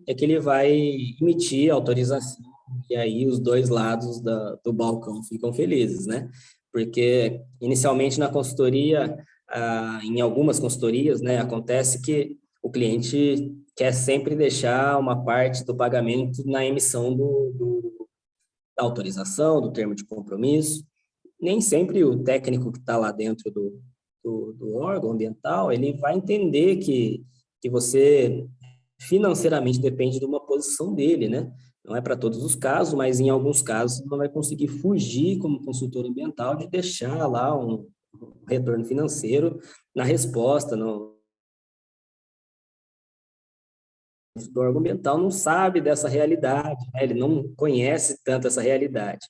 S2: emitir autorização, e aí os dois lados do balcão ficam felizes, né? Porque, inicialmente, na consultoria, em algumas consultorias, né, acontece que o cliente quer sempre deixar uma parte do pagamento na emissão da autorização, do termo de compromisso. Nem sempre o técnico que está lá dentro do órgão ambiental, ele vai entender que você financeiramente depende de uma posição dele, né? Não é para todos os casos, mas em alguns casos não vai conseguir fugir como consultor ambiental de deixar lá um retorno financeiro na resposta. O órgão ambiental não sabe dessa realidade, né? Ele não conhece tanto essa realidade.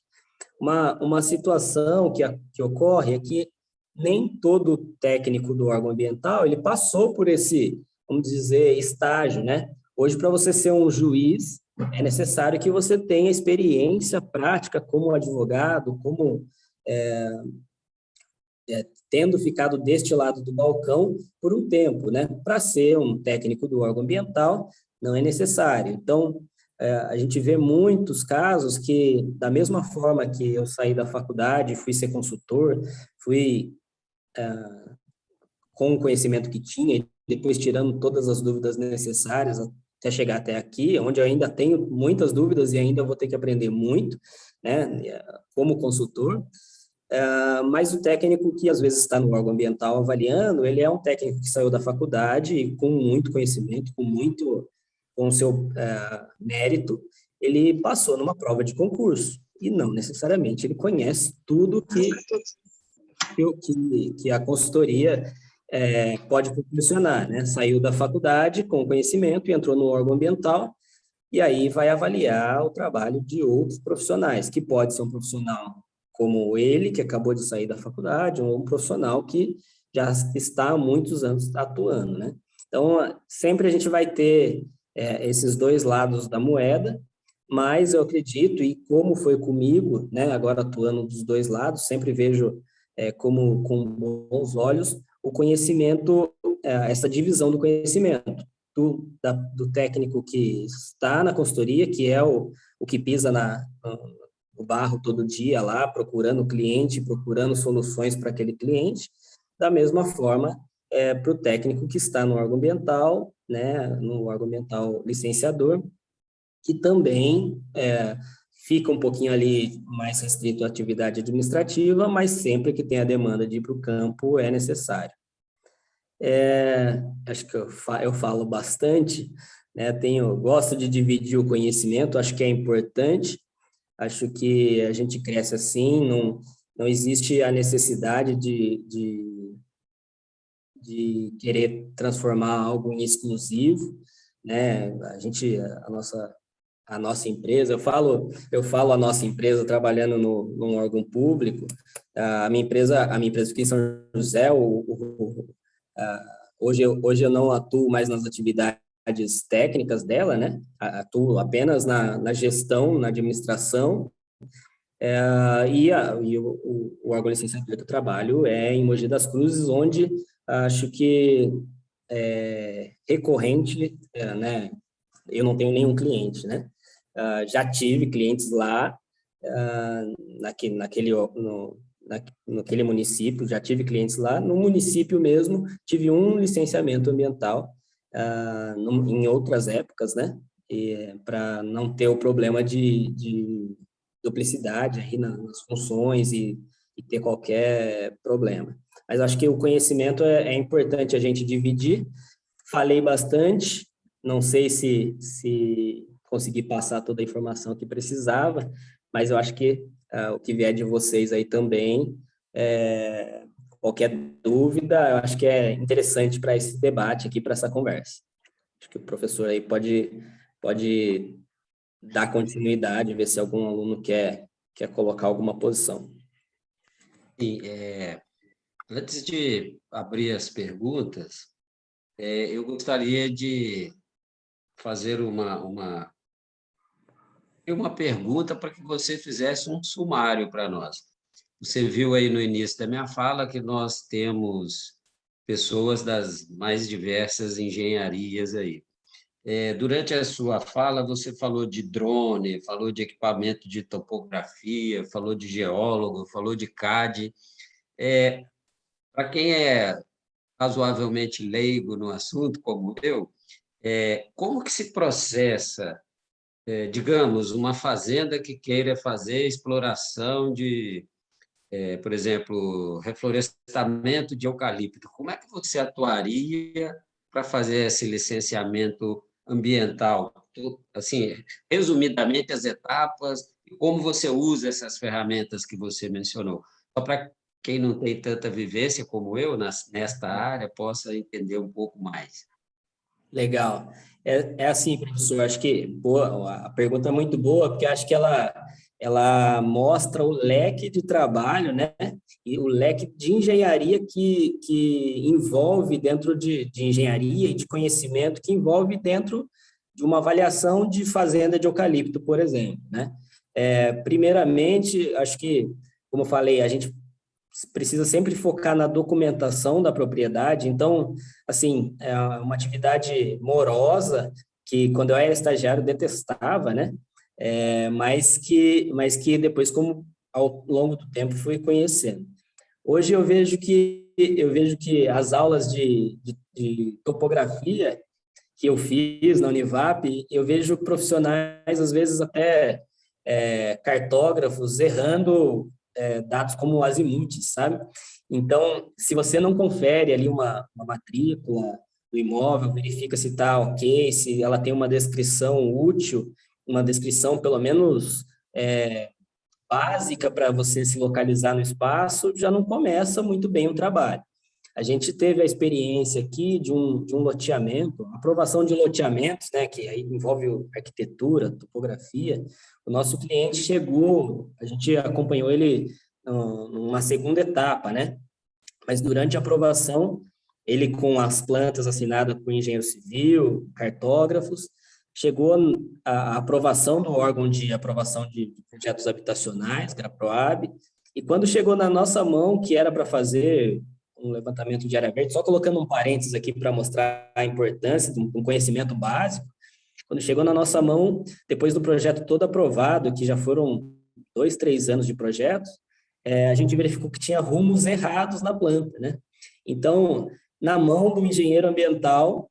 S2: Uma situação que ocorre é que nem todo técnico do órgão ambiental ele passou por esse, vamos dizer, estágio, né? Hoje, para você ser um juiz, é necessário que você tenha experiência prática como advogado, como tendo ficado deste lado do balcão por um tempo, né? Para ser um técnico do órgão ambiental, não é necessário. Então, a gente vê muitos casos que, da mesma forma que eu saí da faculdade, fui ser consultor, fui com o conhecimento que tinha, e depois tirando todas as dúvidas necessárias até chegar até aqui, onde eu ainda tenho muitas dúvidas e ainda vou ter que aprender muito, né, como consultor. Mas o técnico que às vezes está no órgão ambiental avaliando, ele é um técnico que saiu da faculdade e com muito conhecimento, com o seu mérito, ele passou numa prova de concurso e não necessariamente ele conhece tudo que a consultoria pode proporcionar, né? Saiu da faculdade com conhecimento e entrou no órgão ambiental e aí vai avaliar o trabalho de outros profissionais, que pode ser um profissional como ele, que acabou de sair da faculdade, ou um profissional que já está há muitos anos atuando, né? Então, sempre a gente vai ter esses dois lados da moeda, mas eu acredito, e como foi comigo, né, agora atuando dos dois lados, sempre vejo como com bons olhos o conhecimento, essa divisão do conhecimento, do técnico que está na consultoria, que é o que pisa no barro todo dia lá, procurando o cliente, procurando soluções para aquele cliente, da mesma forma para o técnico que está no órgão ambiental, né, no órgão ambiental licenciador, que também fica um pouquinho ali mais restrito à atividade administrativa, mas sempre que tem a demanda de ir para o campo é necessário. Acho que eu falo bastante, né? Gosto de dividir o conhecimento, acho que é importante, acho que a gente cresce assim, não existe a necessidade de querer transformar algo em exclusivo, né? A nossa empresa, eu falo a nossa empresa trabalhando num órgão público, a minha empresa fica em São José, hoje eu não atuo mais nas atividades técnicas dela, né? Atuo apenas na gestão, na administração, e o órgão licenciatura que eu trabalho é em Mogi das Cruzes, onde acho que é recorrente, né? Eu não tenho nenhum cliente, né? Já tive clientes lá, naquele município, já tive clientes lá. No município mesmo, tive um licenciamento ambiental em outras épocas, né? Para não ter o problema de duplicidade aí nas funções e ter qualquer problema. Mas acho que o conhecimento é importante a gente dividir. Falei bastante, não sei se consegui passar toda a informação que precisava, mas eu acho que o que vier de vocês aí também, qualquer dúvida, eu acho que é interessante para esse debate aqui, para essa conversa. Acho que o professor aí pode dar continuidade, ver se algum aluno quer colocar alguma posição.
S1: Sim, antes de abrir as perguntas, eu gostaria de fazer uma pergunta para que você fizesse um sumário para nós. Você viu aí no início da minha fala que nós temos pessoas das mais diversas engenharias aí. Durante a sua fala, você falou de drone, falou de equipamento de topografia, falou de geólogo, falou de CAD. Para quem é razoavelmente leigo no assunto, como eu, como que se processa, digamos, uma fazenda que queira fazer exploração de, por exemplo, reflorestamento de eucalipto? Como é que você atuaria para fazer esse licenciamento ambiental? Assim, resumidamente, as etapas e como você usa essas ferramentas que você mencionou. Só para quem não tem tanta vivência como eu nesta área possa entender um pouco mais.
S2: Legal. É assim, professor, acho que a pergunta é muito boa, porque acho que ela mostra o leque de trabalho, né? E o leque de engenharia que envolve dentro de engenharia e de conhecimento que envolve dentro de uma avaliação de fazenda de eucalipto, por exemplo, né? Primeiramente, acho que, como eu falei, a gente precisa sempre focar na documentação da propriedade. Então, assim, é uma atividade morosa, que quando eu era estagiário eu detestava, né? Mas que depois, como ao longo do tempo, fui conhecendo. Hoje eu vejo que as aulas de topografia que eu fiz na Univap, eu vejo profissionais, às vezes até cartógrafos, errando dados como azimuth, sabe? Então, se você não confere ali uma matrícula do imóvel, verifica se está ok, se ela tem uma descrição útil, uma descrição pelo menos básica para você se localizar no espaço, já não começa muito bem o trabalho. A gente teve a experiência aqui de um loteamento, aprovação de loteamentos, né, que aí envolve arquitetura, topografia. O nosso cliente chegou, a gente acompanhou ele numa segunda etapa, né? Mas durante a aprovação, ele com as plantas assinadas por engenheiro civil, cartógrafos, chegou a aprovação do órgão de aprovação de projetos habitacionais, GRAPROAB, e quando chegou na nossa mão, que era para fazer um levantamento de área verde, só colocando um parênteses aqui para mostrar a importância de um conhecimento básico, quando chegou na nossa mão, depois do projeto todo aprovado, que já foram 2, 3 anos de projetos, a gente verificou que tinha rumos errados na planta, né? Então, na mão do engenheiro ambiental,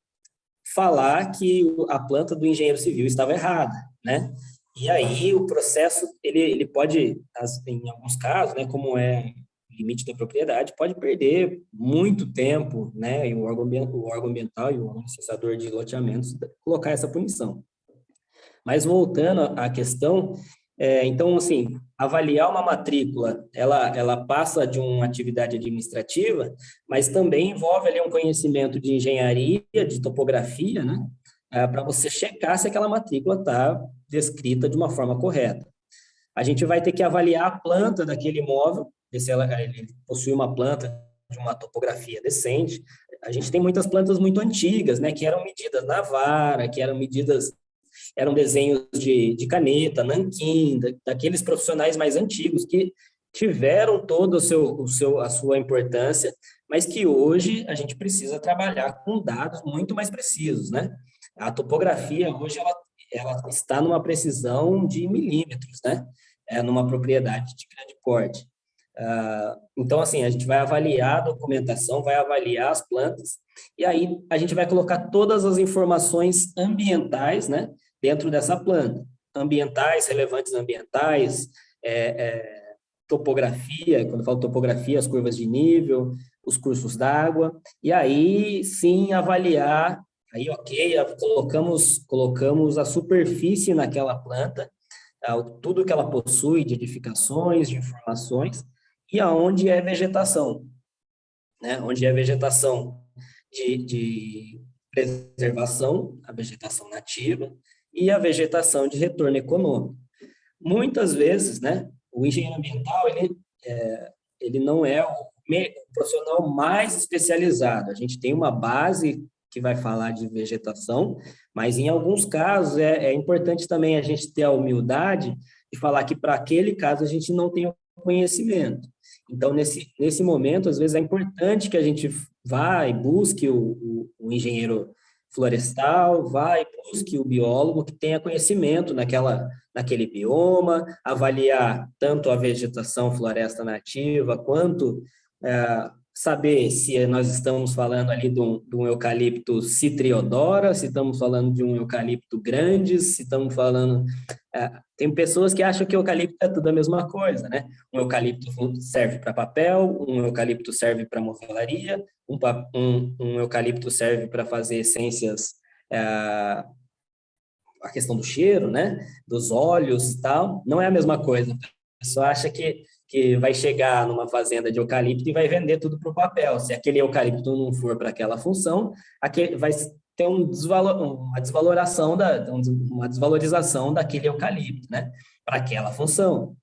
S2: falar que a planta do engenheiro civil estava errada, né? E aí o processo, ele pode, em alguns casos, né, como é limite da propriedade, pode perder muito tempo, né, e o órgão ambiental e o órgão licenciador de loteamentos colocar essa punição. Mas voltando à questão, então, assim, avaliar uma matrícula, ela passa de uma atividade administrativa, mas também envolve ali um conhecimento de engenharia, de topografia, né? Para você checar se aquela matrícula está descrita de uma forma correta. A gente vai ter que avaliar a planta daquele imóvel, ver se ele possui uma planta de uma topografia decente. A gente tem muitas plantas muito antigas, né, que eram medidas na vara, que eram desenhos de caneta, nanquim, daqueles profissionais mais antigos que tiveram toda a sua importância, mas que hoje a gente precisa trabalhar com dados muito mais precisos, né? A topografia hoje ela está numa precisão de milímetros, né? Numa propriedade de grande porte. Então, assim, a gente vai avaliar a documentação, vai avaliar as plantas, e aí a gente vai colocar todas as informações ambientais, né, dentro dessa planta. Ambientais, relevantes ambientais, topografia, quando eu falo topografia, as curvas de nível, os cursos d'água, e aí sim avaliar, aí ok, colocamos a superfície naquela planta, tudo que ela possui de edificações, de informações, e aonde é vegetação, né? Onde é vegetação de preservação, a vegetação nativa, e a vegetação de retorno econômico. Muitas vezes, né, o engenheiro ambiental, ele não é o profissional mais especializado. A gente tem uma base que vai falar de vegetação, mas em alguns casos é importante também a gente ter a humildade de falar que para aquele caso a gente não tem o conhecimento. Então, nesse momento, às vezes é importante que a gente vá e busque o engenheiro florestal, vá e busque o biólogo que tenha conhecimento naquele bioma, avaliar tanto a vegetação floresta nativa, quanto saber se nós estamos falando ali de um eucalipto citriodora, se estamos falando de um eucalipto grandes, se estamos falando... tem pessoas que acham que eucalipto é tudo a mesma coisa, né? Um eucalipto serve para papel, um eucalipto serve para movelaria, um eucalipto serve para fazer essências, a questão do cheiro, né? Dos óleos e tal, não é a mesma coisa. A pessoa acha que vai chegar numa fazenda de eucalipto e vai vender tudo para o papel. Se aquele eucalipto não for para aquela função, vai ter uma desvalorização daquele eucalipto, né? Para aquela função.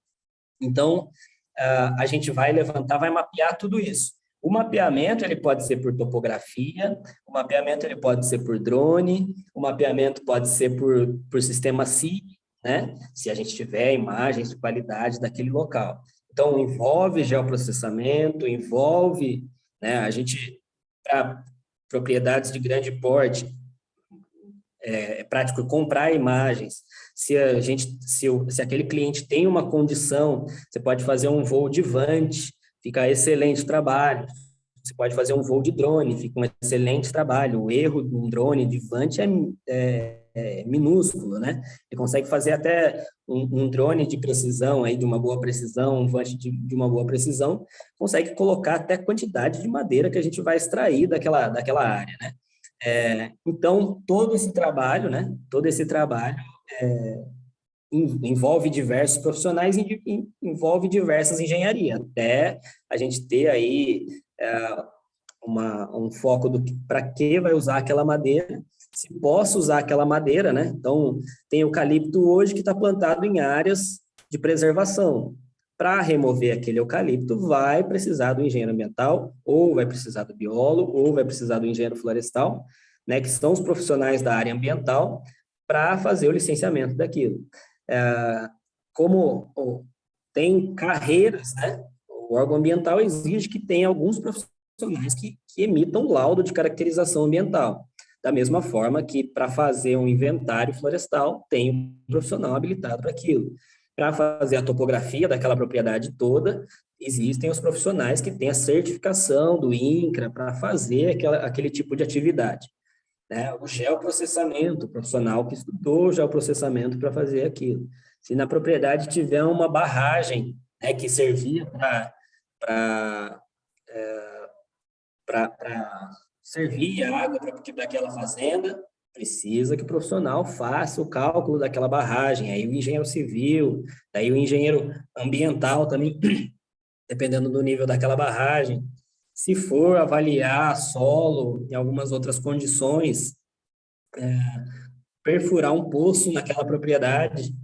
S2: Então, a gente vai levantar, vai mapear tudo isso. O mapeamento ele pode ser por topografia, o mapeamento ele pode ser por drone, o mapeamento pode ser por sistema SIG, né? Se a gente tiver imagens de qualidade daquele local. Então, envolve geoprocessamento, envolve, né, a gente, para propriedades de grande porte, é prático comprar imagens. Se aquele cliente tem uma condição, você pode fazer um voo de Vant, fica excelente trabalho. Você pode fazer um voo de drone, fica um excelente trabalho. O erro de um drone de Vant é minúsculo, né? Ele consegue fazer até um drone de precisão, aí, de uma boa precisão, um Vant de uma boa precisão, consegue colocar até a quantidade de madeira que a gente vai extrair daquela área, né? Então, todo esse trabalho, né? Todo esse trabalho envolve diversos profissionais e envolve diversas engenharias, até a gente ter aí um foco do para que vai usar aquela madeira, se posso usar aquela madeira, né? Então, tem eucalipto hoje que está plantado em áreas de preservação. Para remover aquele eucalipto, vai precisar do engenheiro ambiental, ou vai precisar do biólogo, ou vai precisar do engenheiro florestal, né? Que são os profissionais da área ambiental, para fazer o licenciamento daquilo. Como tem carreiras, né? O órgão ambiental exige que tenha alguns profissionais que emitam laudo de caracterização ambiental. Da mesma forma que, para fazer um inventário florestal, tem um profissional habilitado para aquilo. Para fazer a topografia daquela propriedade toda, existem os profissionais que têm a certificação do INCRA para fazer aquele tipo de atividade. Né? O geoprocessamento, o profissional que estudou o geoprocessamento para fazer aquilo. Se na propriedade tiver uma barragem, né, que servia para servir a água para aquela fazenda, precisa que o profissional faça o cálculo daquela barragem, aí o engenheiro civil, aí o engenheiro ambiental também, dependendo do nível daquela barragem. Se for avaliar solo e algumas outras condições, perfurar um poço naquela propriedade,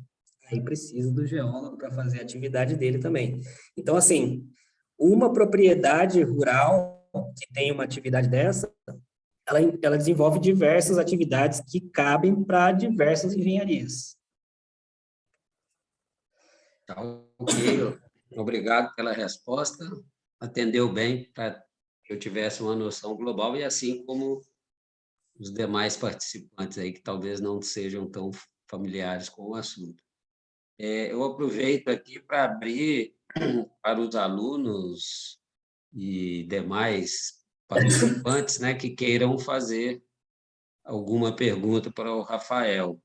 S2: aí precisa do geólogo para fazer a atividade dele também. Então, assim, uma propriedade rural que tem uma atividade dessa, ela desenvolve diversas atividades que cabem para diversas engenharias.
S1: Tá, ok. Obrigado pela resposta. Atendeu bem para que eu tivesse uma noção global e assim como os demais participantes aí que talvez não sejam tão familiares com o assunto. Eu aproveito aqui para abrir para os alunos e demais participantes, né, que queiram fazer alguma pergunta para o Rafael.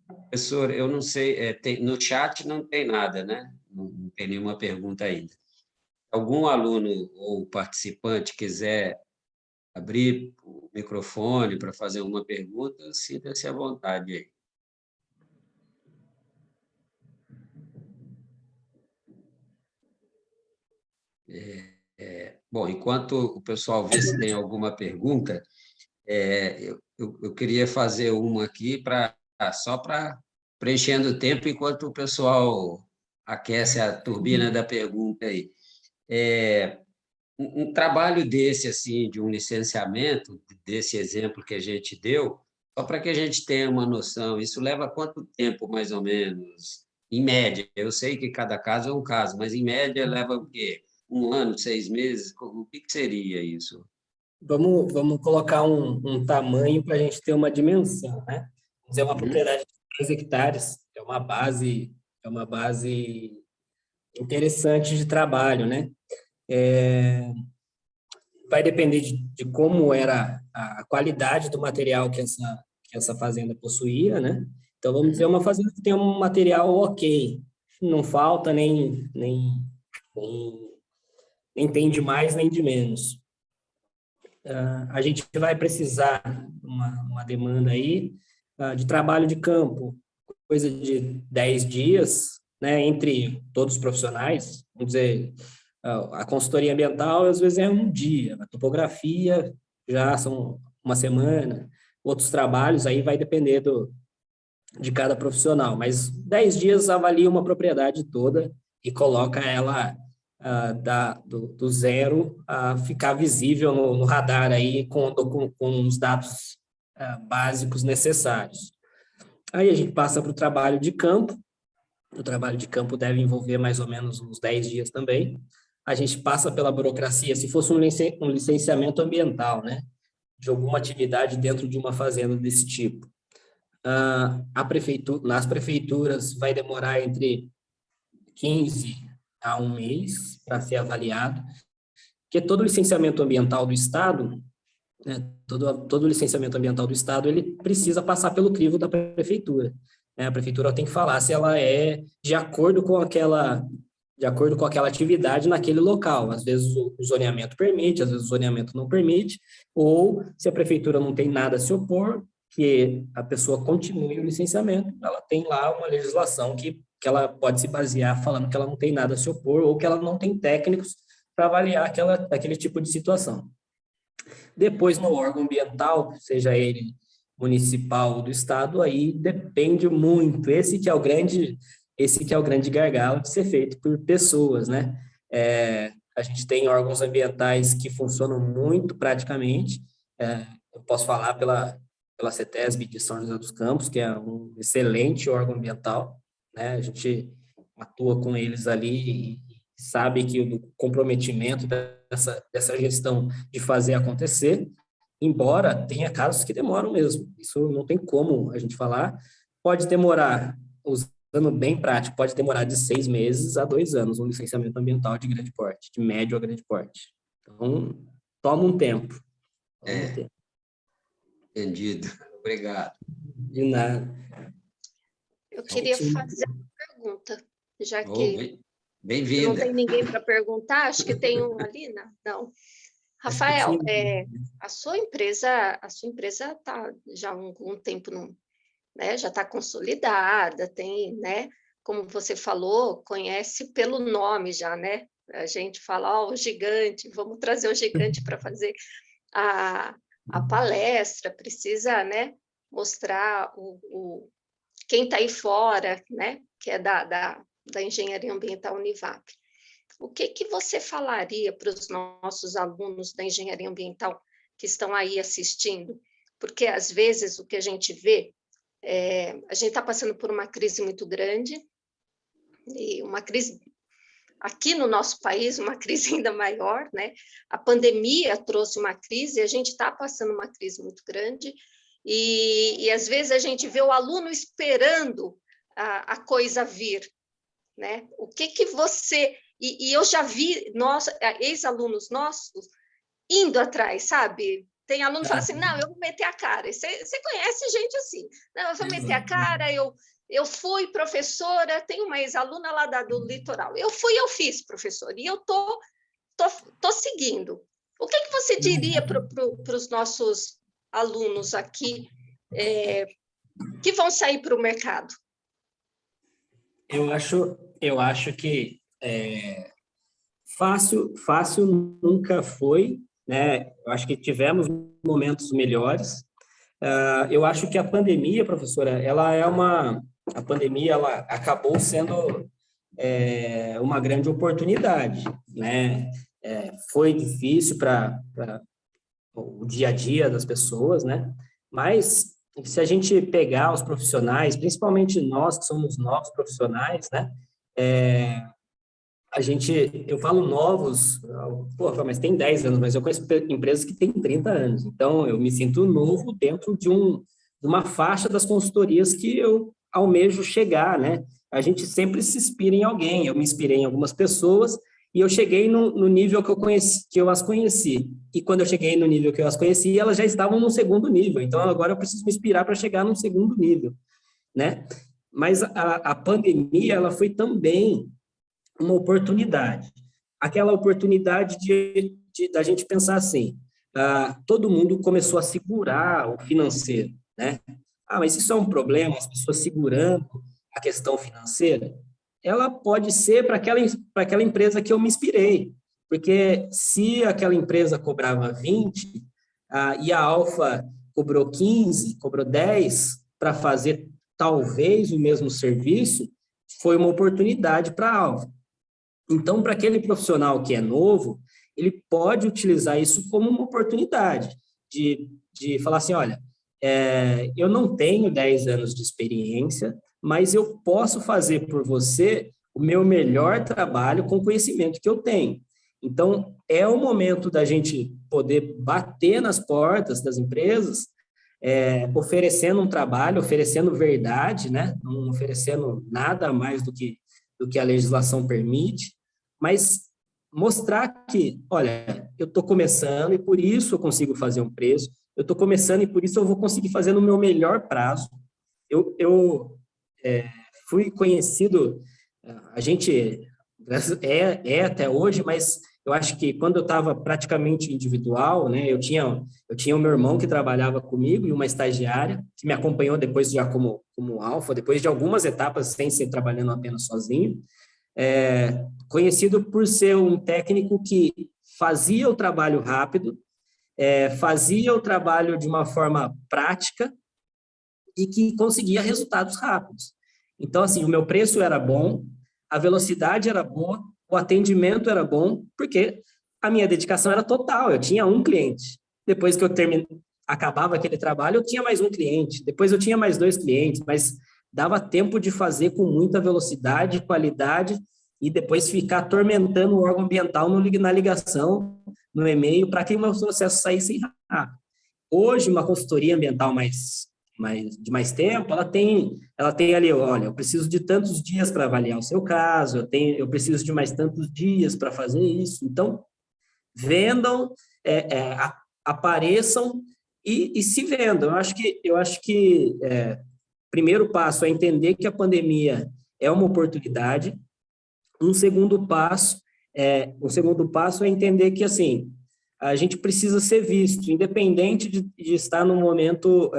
S1: Professor, eu não sei, no chat não tem nada, né? Não tem nenhuma pergunta ainda. Algum aluno ou participante quiser abrir o microfone para fazer uma pergunta, sinta-se à vontade aí. Bom, enquanto o pessoal vê se tem alguma pergunta, eu queria fazer uma aqui só para preenchendo o tempo enquanto o pessoal aquece a turbina da pergunta aí. Um trabalho desse, assim, de um licenciamento, desse exemplo que a gente deu, só para que a gente tenha uma noção, isso leva quanto tempo, mais ou menos? Em média, eu sei que cada caso é um caso, mas em média leva o quê? 1 ano, 6 meses? O que seria isso?
S2: Vamos colocar um tamanho para a gente ter uma dimensão, né? Vamos dizer, uma propriedade de 10 hectares é uma base interessante de trabalho, né? Vai depender de como era a qualidade do material que essa fazenda possuía, né? Então, vamos dizer, uma fazenda que tem um material ok, não falta nem tem de mais nem de menos. A gente vai precisar uma demanda aí de trabalho de campo, coisa de 10 dias, né, entre todos os profissionais, vamos dizer, a consultoria ambiental às vezes é um dia, a topografia já são uma semana, outros trabalhos aí vai depender de cada profissional, mas 10 dias avalia uma propriedade toda e coloca ela do zero a ficar visível no radar aí com os dados básicos necessários. Aí a gente passa para o trabalho de campo. O trabalho de campo deve envolver mais ou menos uns 10 dias também. A gente passa pela burocracia, se fosse um licenciamento ambiental, né? de alguma atividade dentro de uma fazenda desse tipo. Nas prefeituras vai demorar entre 15 a um mês para ser avaliado, porque todo licenciamento ambiental do Estado, né, todo licenciamento ambiental do Estado, ele precisa passar pelo crivo da prefeitura. Né? A prefeitura tem que falar se ela é de acordo com aquela atividade naquele local. Às vezes o zoneamento permite, às vezes o zoneamento não permite, ou se a prefeitura não tem nada a se opor, que a pessoa continue o licenciamento, ela tem lá uma legislação que ela pode se basear falando que ela não tem nada a se opor ou que ela não tem técnicos para avaliar aquele tipo de situação. Depois, no órgão ambiental, seja ele municipal ou do estado, aí depende muito. Esse que é o grande gargalo de ser feito por pessoas, né? A gente tem órgãos ambientais que funcionam muito praticamente. Eu posso falar pela CETESB de São José dos Campos, que é um excelente órgão ambiental, né? A gente atua com eles ali e sabe que o comprometimento dessa gestão de fazer acontecer, embora tenha casos que demoram mesmo. Isso não tem como a gente falar. Pode demorar, usando bem prático, pode demorar de 6 meses a 2 anos um licenciamento ambiental de grande porte, de médio a grande porte. Então, toma um tempo.
S1: Entendido. Obrigado.
S2: De nada.
S3: Eu queria fazer uma pergunta, já que
S1: bem-vinda.
S3: Não tem ninguém para perguntar, acho que tem um ali, não. Rafael, a sua empresa está já há algum tempo, né, já está consolidada, tem, né, como você falou, conhece pelo nome já, né? A gente fala, o gigante, vamos trazer o gigante para fazer a palestra, precisa, né, mostrar quem está aí fora, né, que é da Engenharia Ambiental Univap. O que você falaria para os nossos alunos da Engenharia Ambiental que estão aí assistindo? Porque, às vezes, o que a gente vê, a gente está passando por uma crise muito grande, e uma crise, aqui no nosso país, uma crise ainda maior, né? A pandemia trouxe uma crise, a gente está passando uma crise muito grande, e às vezes a gente vê o aluno esperando a coisa vir, né? O que você... E eu já vi ex-alunos nossos indo atrás, sabe? Tem aluno que fala assim, não, eu vou meter a cara. Você conhece gente assim. Não, eu vou meter a cara, eu fui professora, tem uma ex-aluna lá do litoral. Eu fiz, professor, e eu tô seguindo. O que você diria para os nossos alunos aqui que vão sair para o mercado?
S2: Eu acho que fácil nunca foi, né? Eu acho que tivemos momentos melhores. Eu acho que a pandemia, professora, a pandemia ela acabou sendo uma grande oportunidade, né? Foi difícil para o dia a dia das pessoas, né? Mas se a gente pegar os profissionais, principalmente nós que somos novos profissionais, né? Eu falo novos, mas tem 10 anos, mas eu conheço empresas que têm 30 anos, então eu me sinto novo dentro de uma faixa das consultorias que eu almejo chegar, né? A gente sempre se inspira em alguém, eu me inspirei em algumas pessoas e eu cheguei no nível que eu as conheci, e quando eu cheguei no nível que eu as conheci, elas já estavam no segundo nível, então agora eu preciso me inspirar para chegar no segundo nível, né? Mas a pandemia, ela foi também uma oportunidade. Aquela oportunidade da gente pensar assim, todo mundo começou a segurar o financeiro, né? Mas isso é um problema, as pessoas segurando a questão financeira? Ela pode ser para aquela empresa que eu me inspirei, porque se aquela empresa cobrava 20, e a Alfa cobrou 15, cobrou 10 para fazer talvez o mesmo serviço, foi uma oportunidade para a Alfa. Então, para aquele profissional que é novo, ele pode utilizar isso como uma oportunidade de falar assim, olha, eu não tenho 10 anos de experiência, mas eu posso fazer por você o meu melhor trabalho com o conhecimento que eu tenho. Então, é o momento da gente poder bater nas portas das empresas, oferecendo um trabalho, oferecendo verdade, né? Não oferecendo nada a mais do que a legislação permite, mas mostrar que, olha, eu estou começando e por isso eu consigo fazer um preço, eu estou começando e por isso eu vou conseguir fazer no meu melhor prazo. Eu fui conhecido, a gente até hoje, mas eu acho que quando eu estava praticamente individual, né, eu tinha o meu irmão que trabalhava comigo e uma estagiária que me acompanhou depois já como alfa, depois de algumas etapas sem ser trabalhando apenas sozinho, conhecido por ser um técnico que fazia o trabalho rápido, fazia o trabalho de uma forma prática e que conseguia resultados rápidos. Então, assim, o meu preço era bom, a velocidade era boa, o atendimento era bom, porque a minha dedicação era total, eu tinha um cliente. Depois que eu acabava aquele trabalho, eu tinha mais um cliente, depois eu tinha mais 2 clientes, mas dava tempo de fazer com muita velocidade, qualidade, e depois ficar atormentando o órgão ambiental na ligação, no e-mail, para que o meu processo saísse rápido. Hoje, uma consultoria ambiental de mais tempo, ela tem ali, olha, eu preciso de tantos dias para avaliar o seu caso, eu preciso de mais tantos dias para fazer isso. Então, vendam, apareçam e se vendam. Eu acho que primeiro passo é entender que a pandemia é uma oportunidade. Um segundo passo é entender que, assim, a gente precisa ser visto, independente de estar num momento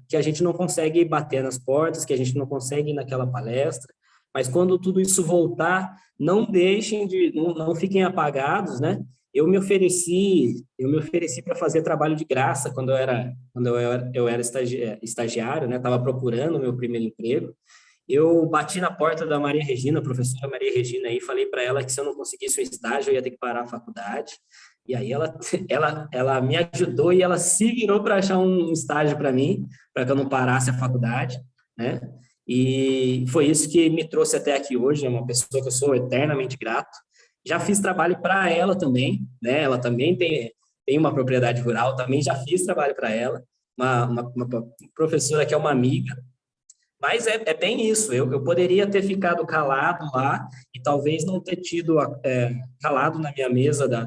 S2: que a gente não consegue bater nas portas, que a gente não consegue ir naquela palestra, mas quando tudo isso voltar, não deixem não fiquem apagados, né? Eu me ofereci para fazer trabalho de graça quando eu era estagiário, né? Estava procurando o meu primeiro emprego. Eu bati na porta da Maria Regina, a professora Maria Regina, e falei para ela que se eu não conseguisse um estágio, eu ia ter que parar a faculdade. E aí ela me ajudou e ela se virou para achar um estágio para mim, para que eu não parasse a faculdade, né? E foi isso que me trouxe até aqui hoje, é uma pessoa que eu sou eternamente grato. Já fiz trabalho para ela também, né? Ela também tem uma propriedade rural, também já fiz trabalho para ela, uma professora que é uma amiga, mas é bem isso, eu poderia ter ficado calado lá e talvez não ter tido calado na minha mesa da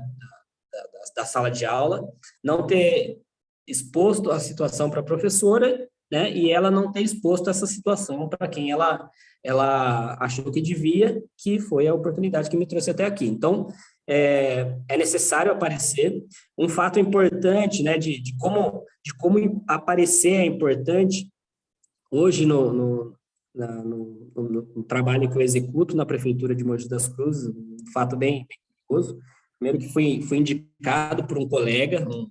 S2: sala de aula, não ter exposto a situação para a professora, né, e ela não ter exposto essa situação para quem ela achou que devia, que foi a oportunidade que me trouxe até aqui. Então, é necessário aparecer. Um fato importante, né, de como aparecer é importante. Hoje, no trabalho que eu executo na Prefeitura de Mogi das Cruzes, um fato bem curioso. Primeiro que fui indicado por um colega, um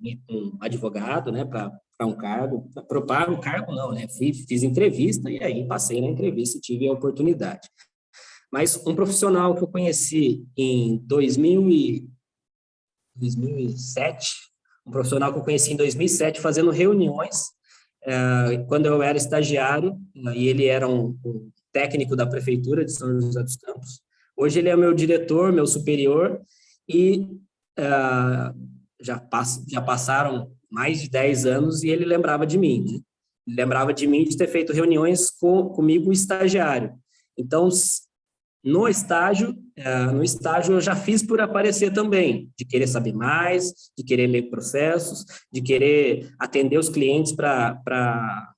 S2: advogado, né, para um cargo. Para um cargo, não, né? Fiz entrevista e aí passei na entrevista e tive a oportunidade. Mas um profissional que eu conheci em 2007, um profissional que eu conheci em 2007 fazendo reuniões, quando eu era estagiário, e ele era um técnico da Prefeitura de São José dos Campos. Hoje ele é meu diretor, meu superior, e já passaram mais de 10 anos e ele lembrava de mim, né? Ele lembrava de mim de ter feito reuniões comigo, estagiário. Então, no estágio eu já fiz por aparecer também, de querer saber mais, de querer ler processos, de querer atender os clientes para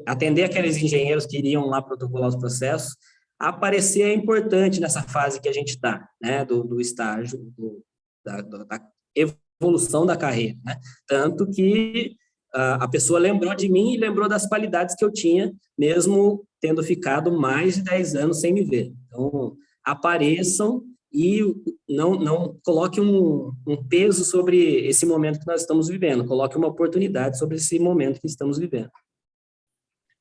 S2: atender aqueles engenheiros que iriam lá protocolar os processos. Aparecer é importante nessa fase que a gente está, né, do estágio, da evolução da carreira, né? Tanto que a pessoa lembrou de mim e lembrou das qualidades que eu tinha, mesmo tendo ficado mais de 10 anos sem me ver. Então, apareçam e não coloque um peso sobre esse momento que nós estamos vivendo, coloque uma oportunidade sobre esse momento que estamos vivendo.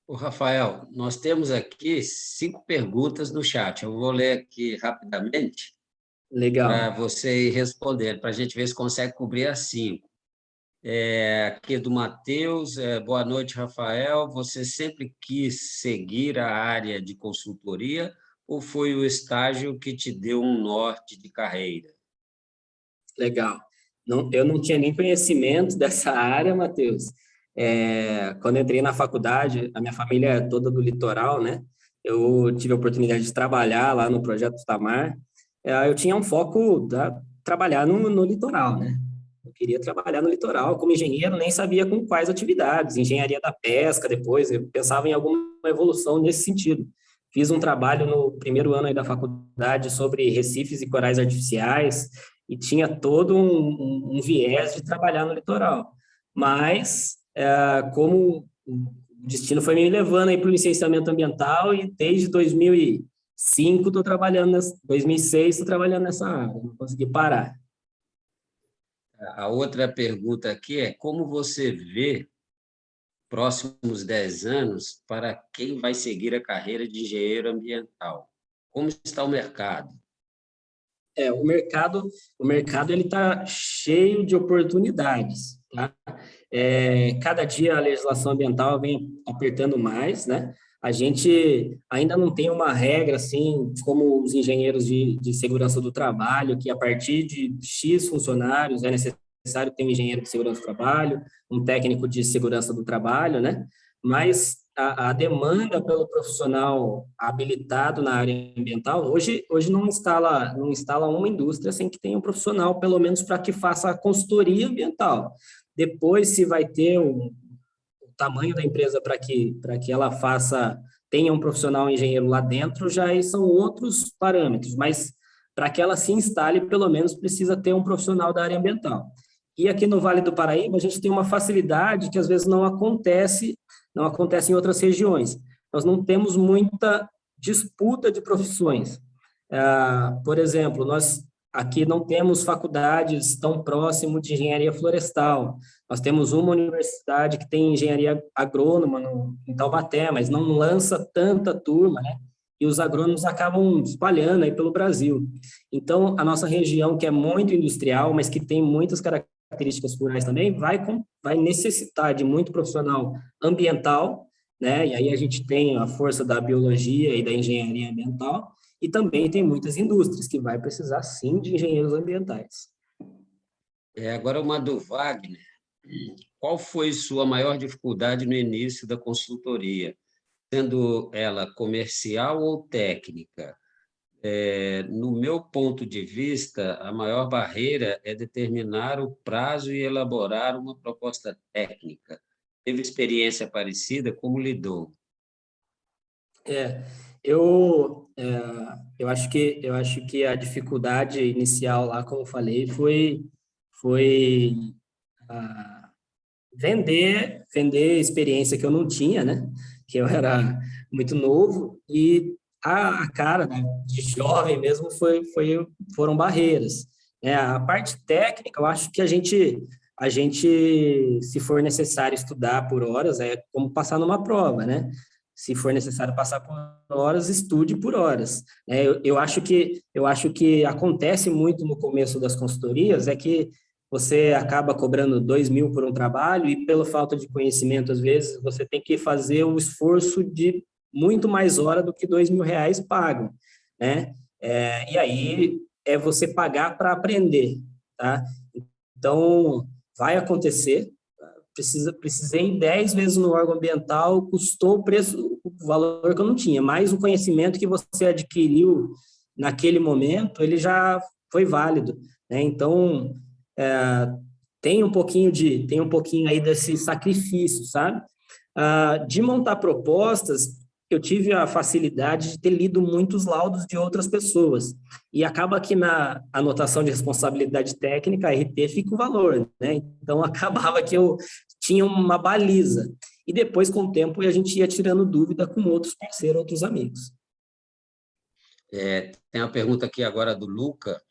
S1: Ô, Rafael, nós temos aqui 5 perguntas no chat. Eu vou ler aqui rapidamente.
S2: Legal.
S1: Para você ir respondendo, para a gente ver se consegue cobrir as 5. Aqui do Matheus, boa noite, Rafael. Você sempre quis seguir a área de consultoria ou foi o estágio que te deu um norte de carreira?
S2: Legal. Não, eu não tinha nem conhecimento dessa área, Matheus. Quando eu entrei na faculdade, a minha família é toda do litoral, né? Eu tive a oportunidade de trabalhar lá no Projeto Tamar. Eu tinha um foco da trabalhar no litoral, né? Eu queria trabalhar no litoral como engenheiro, nem sabia com quais atividades, engenharia da pesca depois, eu pensava em alguma evolução nesse sentido. Fiz um trabalho no primeiro ano aí da faculdade sobre recifes e corais artificiais, e tinha todo um viés de trabalhar no litoral. Mas, como o destino foi me levando aí para o licenciamento ambiental, e desde 2005 estou trabalhando 2006 estou trabalhando nessa área, não consegui parar.
S1: A outra pergunta aqui é como você vê próximos 10 anos para quem vai seguir a carreira de engenheiro ambiental? Como está o mercado?
S2: O mercado ele está cheio de oportunidades, tá? Cada dia a legislação ambiental vem apertando mais, né? A gente ainda não tem uma regra, assim, como os engenheiros de segurança do trabalho, que a partir de X funcionários é necessário ter um engenheiro de segurança do trabalho, um técnico de segurança do trabalho, né? Mas a demanda pelo profissional habilitado na área ambiental, hoje não instala uma indústria sem que tenha um profissional, pelo menos para que faça a consultoria ambiental. Depois, se vai ter o tamanho da empresa para que ela tenha um profissional engenheiro lá dentro, já aí são outros parâmetros, mas para que ela se instale, pelo menos precisa ter um profissional da área ambiental. E aqui no Vale do Paraíba, a gente tem uma facilidade que às vezes não acontece em outras regiões. Nós não temos muita disputa de profissões. Por exemplo, nós aqui não temos faculdades tão próximo de engenharia florestal. Nós temos uma universidade que tem engenharia agrônoma em Taubaté, mas não lança tanta turma, né? E os agrônomos acabam espalhando aí pelo Brasil. Então, a nossa região, que é muito industrial, mas que tem muitas características rurais também, vai necessitar de muito profissional ambiental, né? E aí a gente tem a força da biologia e da engenharia ambiental, e também tem muitas indústrias que vai precisar, sim, de engenheiros ambientais.
S1: Agora, uma do Wagner. Qual foi sua maior dificuldade no início da consultoria, sendo ela comercial ou técnica? No meu ponto de vista, a maior barreira é determinar o prazo e elaborar uma proposta técnica. Teve experiência parecida? Como lidou?
S2: É, eu acho que a dificuldade inicial lá, como eu falei, foi vender experiência que eu não tinha, né? Que eu era muito novo, e a cara, né, de jovem mesmo foram barreiras. A parte técnica, eu acho que a gente, se for necessário estudar por horas, é como passar numa prova, né? Se for necessário passar por horas, estude por horas. Eu acho que acontece muito no começo das consultorias, é que você acaba cobrando 2.000 por um trabalho, e pela falta de conhecimento, às vezes, você tem que fazer o esforço de muito mais hora do que R$ 2.000 pagam, né? E aí é você pagar para aprender, tá? Então, vai acontecer. Precisei 10 vezes no órgão ambiental, custou o valor que eu não tinha, mas o conhecimento que você adquiriu naquele momento, ele já foi válido, né? Então, tem um pouquinho aí desse sacrifício, sabe? De montar propostas, eu tive a facilidade de ter lido muitos laudos de outras pessoas, e acaba que na anotação de responsabilidade técnica, a RT, fica o valor, né? Então, acabava que eu tinha uma baliza, e depois, com o tempo, a gente ia tirando dúvida com outros parceiros, outros amigos.
S1: Tem uma pergunta aqui agora do Luca.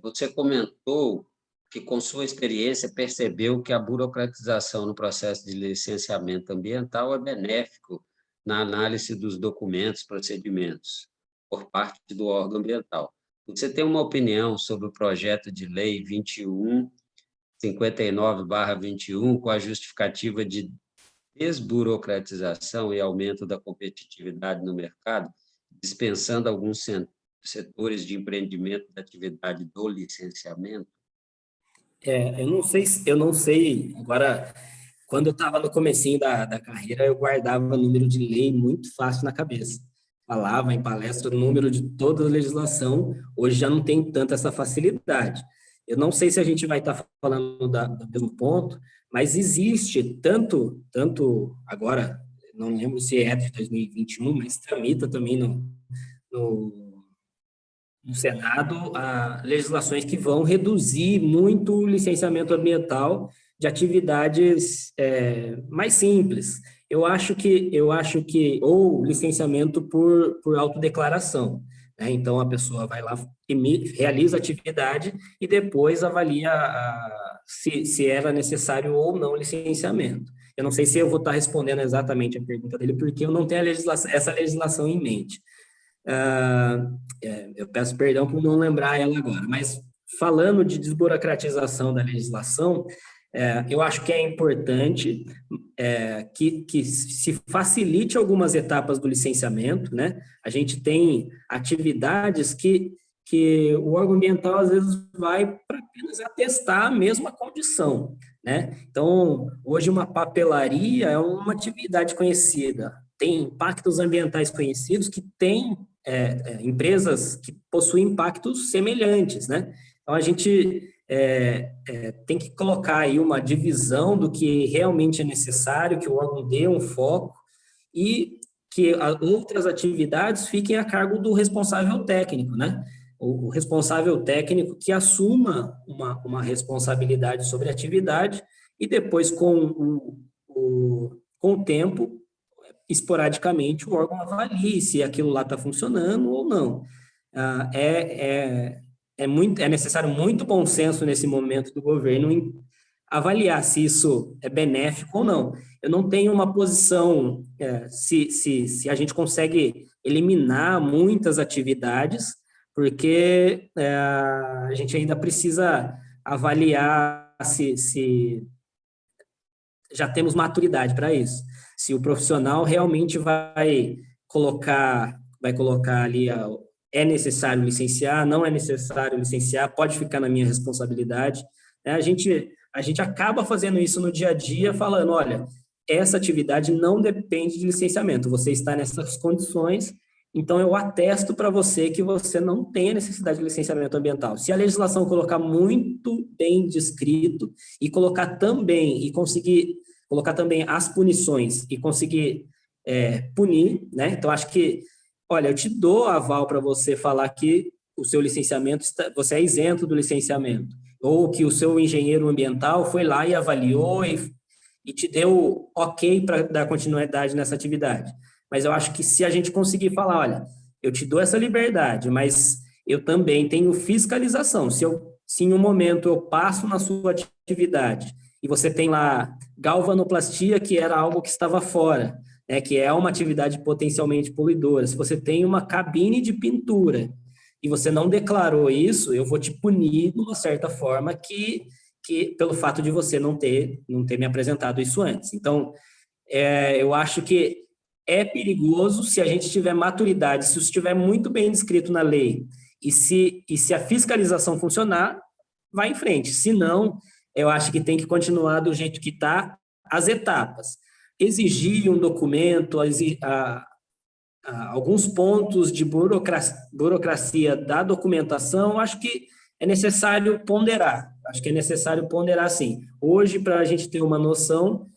S1: Você comentou que, com sua experiência, percebeu que a burocratização no processo de licenciamento ambiental é benéfico na análise dos documentos, procedimentos, por parte do órgão ambiental. Você tem uma opinião sobre o projeto de lei 2159/21, com a justificativa de desburocratização e aumento da competitividade no mercado, dispensando alguns setores de empreendimento da atividade do licenciamento?
S2: Eu não sei, agora, quando eu estava no comecinho da carreira, eu guardava número de lei muito fácil na cabeça. Falava em palestra o número de toda a legislação, hoje já não tem tanta essa facilidade. Eu não sei se a gente vai estar falando do mesmo ponto, mas existe tanto agora, não lembro se é de 2021, mas tramita também no Senado legislações que vão reduzir muito o licenciamento ambiental de atividades mais simples. Eu acho que ou licenciamento por autodeclaração, né? Então, a pessoa vai lá, realiza a atividade e depois avalia se era necessário ou não licenciamento. Eu não sei se eu vou estar respondendo exatamente a pergunta dele, porque eu não tenho essa legislação em mente. Eu peço perdão por não lembrar ela agora, mas falando de desburocratização da legislação, eu acho que é importante que se facilite algumas etapas do licenciamento, né? A gente tem atividades que o órgão ambiental, às vezes, vai para apenas atestar a mesma condição, né? Então, hoje, uma papelaria é uma atividade conhecida, tem impactos ambientais conhecidos que têm empresas que possuem impactos semelhantes, né? Então, a gente tem que colocar aí uma divisão do que realmente é necessário, que o órgão dê um foco e que outras atividades fiquem a cargo do responsável técnico, né? O responsável técnico que assuma uma responsabilidade sobre a atividade e depois, com o tempo, esporadicamente, o órgão avalie se aquilo lá está funcionando ou não. É necessário muito bom senso nesse momento do governo em avaliar se isso é benéfico ou não. Eu não tenho uma posição se a gente consegue eliminar muitas atividades, porque a gente ainda precisa avaliar se já temos maturidade para isso. Se o profissional realmente vai colocar ali é necessário licenciar, não é necessário licenciar, pode ficar na minha responsabilidade. A gente acaba fazendo isso no dia a dia, falando, olha, essa atividade não depende de licenciamento, você está nessas condições, então eu atesto para você que você não tem a necessidade de licenciamento ambiental. Se a legislação colocar muito bem descrito e conseguir colocar também as punições e conseguir punir, né? Então, acho que, olha, eu te dou aval para você falar que o seu licenciamento, você é isento do licenciamento, ou que o seu engenheiro ambiental foi lá e avaliou e te deu ok para dar continuidade nessa atividade. Mas eu acho que se a gente conseguir falar, olha, eu te dou essa liberdade, mas eu também tenho fiscalização. Se em um momento eu passo na sua atividade e você tem lá galvanoplastia, que era algo que estava fora, né, que é uma atividade potencialmente poluidora. Se você tem uma cabine de pintura e você não declarou isso, eu vou te punir de uma certa forma que pelo fato de você não ter me apresentado isso antes. Então, eu acho que é perigoso se a gente tiver maturidade, se isso estiver muito bem descrito na lei e se a fiscalização funcionar, vai em frente. Se não, eu acho que tem que continuar do jeito que está, as etapas. Exigir um documento, alguns pontos de burocracia da documentação, acho que é necessário ponderar. Acho que é necessário ponderar, sim. Hoje, para a gente ter uma noção,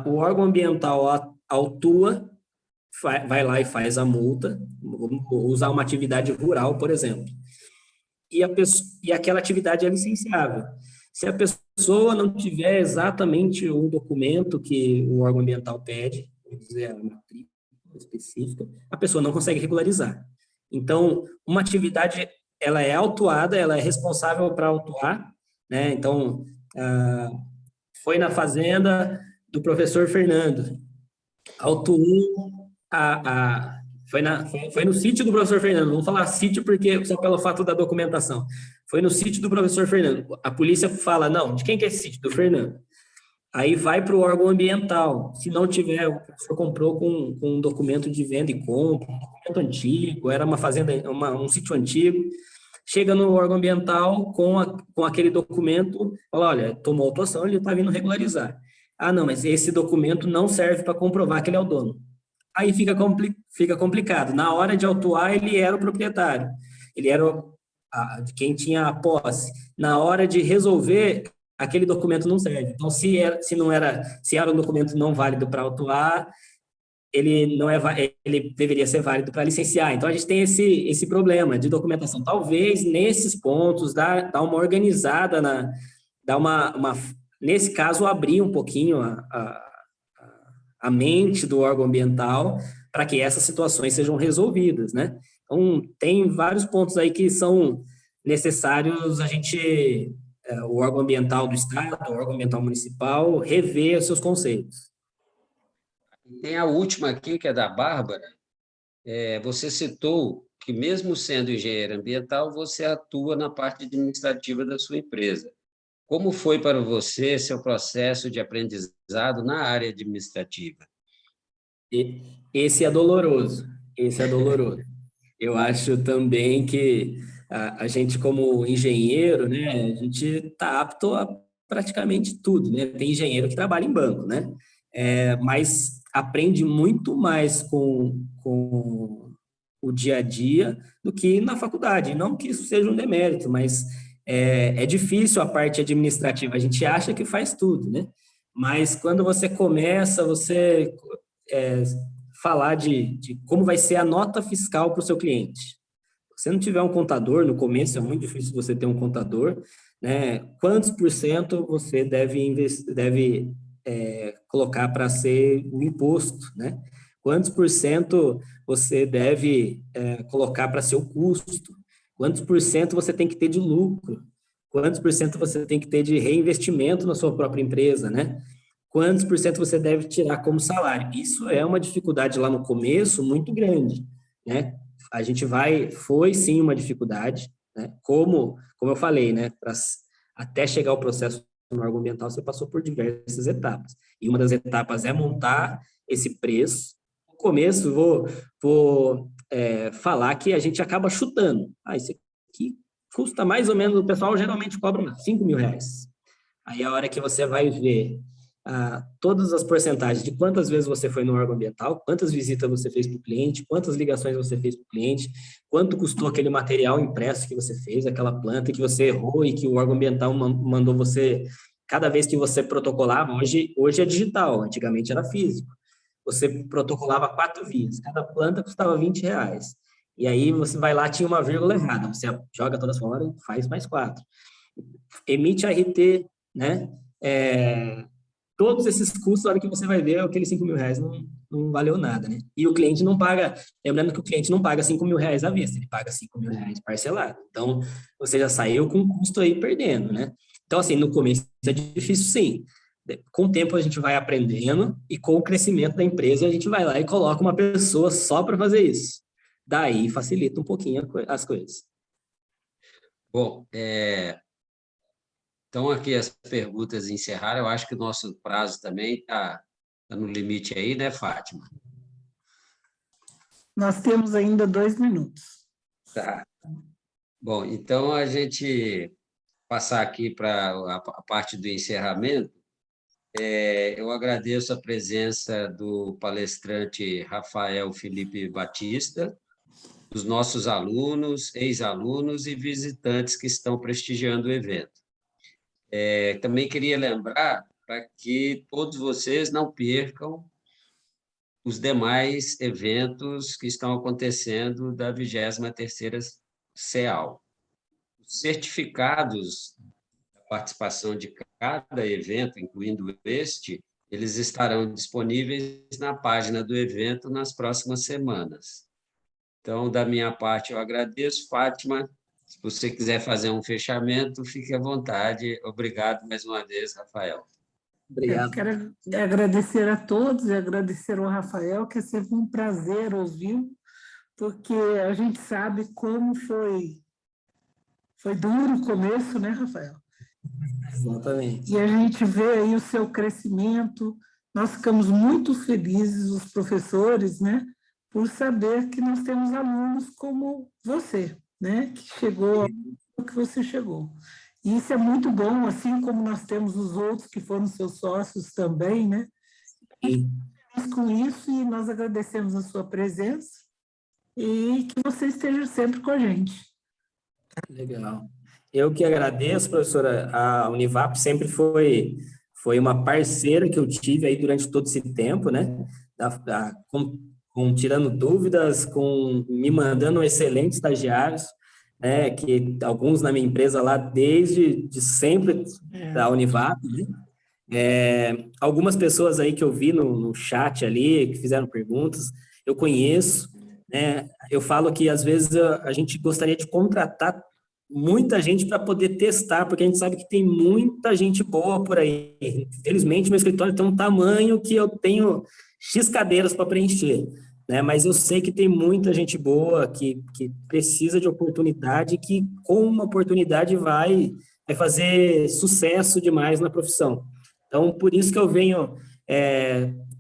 S2: o órgão ambiental autua, vai lá e faz a multa, vamos usar uma atividade rural, por exemplo, e aquela atividade é licenciável. Se a pessoa não tiver exatamente o documento que o órgão ambiental pede, vamos dizer, a matrícula específica, a pessoa não consegue regularizar. Então, uma atividade, ela é autuada, ela é responsável para autuar, né? Então, foi na fazenda do professor Fernando, autuou foi no sítio do professor Fernando, vamos falar sítio porque só pelo fato da documentação. Foi no sítio do professor Fernando. A polícia fala, não, de quem que é esse sítio? Do Fernando. Aí vai para o órgão ambiental. Se não tiver, o professor comprou com um documento de venda e compra, um documento antigo, era uma fazenda, um sítio antigo. Chega no órgão ambiental com aquele documento, fala, olha, tomou autuação, ele está vindo regularizar. Ah, não, mas esse documento não serve para comprovar que ele é o dono. Aí fica complicado. Na hora de autuar, ele era o proprietário. Ele era de quem tinha a posse. Na hora de resolver, aquele documento não serve. Então, se era um documento não válido para autuar, ele deveria ser válido para licenciar. Então, a gente tem esse problema de documentação. Talvez, nesses pontos, dar uma organizada, nesse caso, abrir um pouquinho a mente do órgão ambiental para que essas situações sejam resolvidas, né? Então, tem vários pontos aí que são necessários o órgão ambiental do Estado, o órgão ambiental municipal, rever os seus conceitos.
S1: Tem a última aqui, que é da Bárbara. Você citou que, mesmo sendo engenheiro ambiental, você atua na parte administrativa da sua empresa. Como foi para você seu processo de aprendizado na área administrativa?
S2: Esse é doloroso. Eu acho também que a gente, como engenheiro, né, a gente está apto a praticamente tudo, né? Tem engenheiro que trabalha em banco, né? Mas aprende muito mais com o dia a dia do que na faculdade. Não que isso seja um demérito, mas é difícil a parte administrativa. A gente acha que faz tudo, né? Mas quando você começa, falar de como vai ser a nota fiscal para o seu cliente. Se você não tiver um contador, no começo é muito difícil você ter um contador, né? Quantos por cento você deve colocar para ser o imposto, né? Quantos por cento você deve colocar para ser o custo? Quantos por cento você tem que ter de lucro? Quantos por cento você tem que ter de reinvestimento na sua própria empresa, né? Quantos por cento você deve tirar como salário? Isso é uma dificuldade lá no começo muito grande, né? Foi sim uma dificuldade, né? Como eu falei, né? Até chegar ao processo no órgão ambiental, você passou por diversas etapas. E uma das etapas é montar esse preço. No começo, vou falar que a gente acaba chutando. Isso aqui custa mais ou menos, o pessoal geralmente cobra 5 mil reais. Aí a hora que você vai ver todas as porcentagens de quantas vezes você foi no órgão ambiental, quantas visitas você fez para o cliente, quantas ligações você fez para o cliente, quanto custou aquele material impresso que você fez, aquela planta que você errou e que o órgão ambiental mandou você, cada vez que você protocolava, hoje é digital, antigamente era físico, você protocolava 4 vias, cada planta custava 20 reais, e aí você vai lá, tinha uma vírgula errada, você joga todas fora e faz mais 4. Emite a RT, né? Todos esses custos, na hora que você vai ver, aqueles 5 mil reais não valeu nada, né? E o cliente não paga, lembrando que o cliente não paga 5 mil reais à vista, ele paga 5 mil reais parcelado. Então, você já saiu com custo aí perdendo, né? Então, assim, no começo é difícil, sim. Com o tempo a gente vai aprendendo e com o crescimento da empresa a gente vai lá e coloca uma pessoa só para fazer isso. Daí facilita um pouquinho as coisas.
S1: Bom, então, aqui as perguntas encerraram. Eu acho que o nosso prazo também está no limite aí, né, Fátima?
S4: Nós temos ainda 2 minutos.
S1: Tá. Bom, então a gente passar aqui para a parte do encerramento. Eu agradeço a presença do palestrante Rafael Felipe Batista, dos nossos alunos, ex-alunos e visitantes que estão prestigiando o evento. Também queria lembrar para que todos vocês não percam os demais eventos que estão acontecendo da 23ª CEAL. Os certificados da participação de cada evento, incluindo este, eles estarão disponíveis na página do evento nas próximas semanas. Então, da minha parte, eu agradeço, Fátima. Se você quiser fazer um fechamento, fique à vontade. Obrigado mais uma vez, Rafael.
S2: Obrigado.
S4: Eu quero agradecer a todos e agradecer ao Rafael, que é sempre um prazer ouvi-lo, porque a gente sabe como foi duro o começo, né, Rafael?
S2: Exatamente.
S4: E a gente vê aí o seu crescimento. Nós ficamos muito felizes, os professores, né, por saber que nós temos alunos como você, né, que chegou ao que você chegou. E isso é muito bom, assim como nós temos os outros que foram seus sócios também, né?
S2: Sim.
S4: Com isso, e nós agradecemos a sua presença e que você esteja sempre com a gente.
S2: Legal. Eu que agradeço, professora. A Univap sempre foi uma parceira que eu tive aí durante todo esse tempo, né? Tirando dúvidas, me mandando excelentes estagiários, né? Que alguns na minha empresa lá desde de sempre da Univap, né? Algumas pessoas aí que eu vi no chat ali, que fizeram perguntas, eu conheço, né? Eu falo que às vezes a gente gostaria de contratar muita gente para poder testar, porque a gente sabe que tem muita gente boa por aí. Infelizmente, meu escritório tem um tamanho que eu tenho X cadeiras para preencher, né? Mas eu sei que tem muita gente boa que precisa de oportunidade, que com uma oportunidade vai fazer sucesso demais na profissão. Então, por isso que eu venho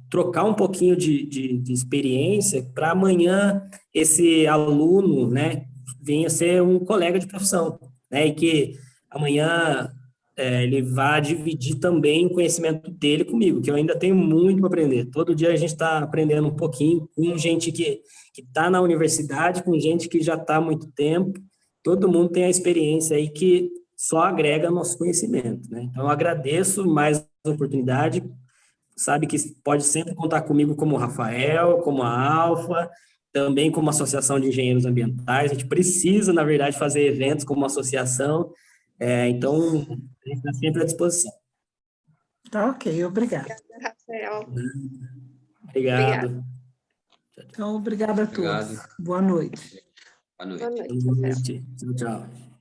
S2: trocar um pouquinho de experiência para amanhã esse aluno, né, venha ser um colega de profissão, né, e que amanhã ele vá dividir também o conhecimento dele comigo, que eu ainda tenho muito para aprender. Todo dia a gente está aprendendo um pouquinho com gente que está na universidade, com gente que já está há muito tempo. Todo mundo tem a experiência aí que só agrega nosso conhecimento, né? Então, eu agradeço mais a oportunidade, sabe que pode sempre contar comigo como o Rafael, como a Alfa, também como Associação de Engenheiros Ambientais. A gente precisa, na verdade, fazer eventos como associação, então a gente está sempre à disposição.
S4: Tá ok, obrigada.
S3: Obrigada, Rafael.
S2: Obrigado.
S4: Então, obrigada a todos.
S1: Obrigado.
S4: Boa noite.
S1: Boa noite.
S3: Boa noite,
S2: Boa
S3: Rafael.
S2: noite. Tchau, tchau.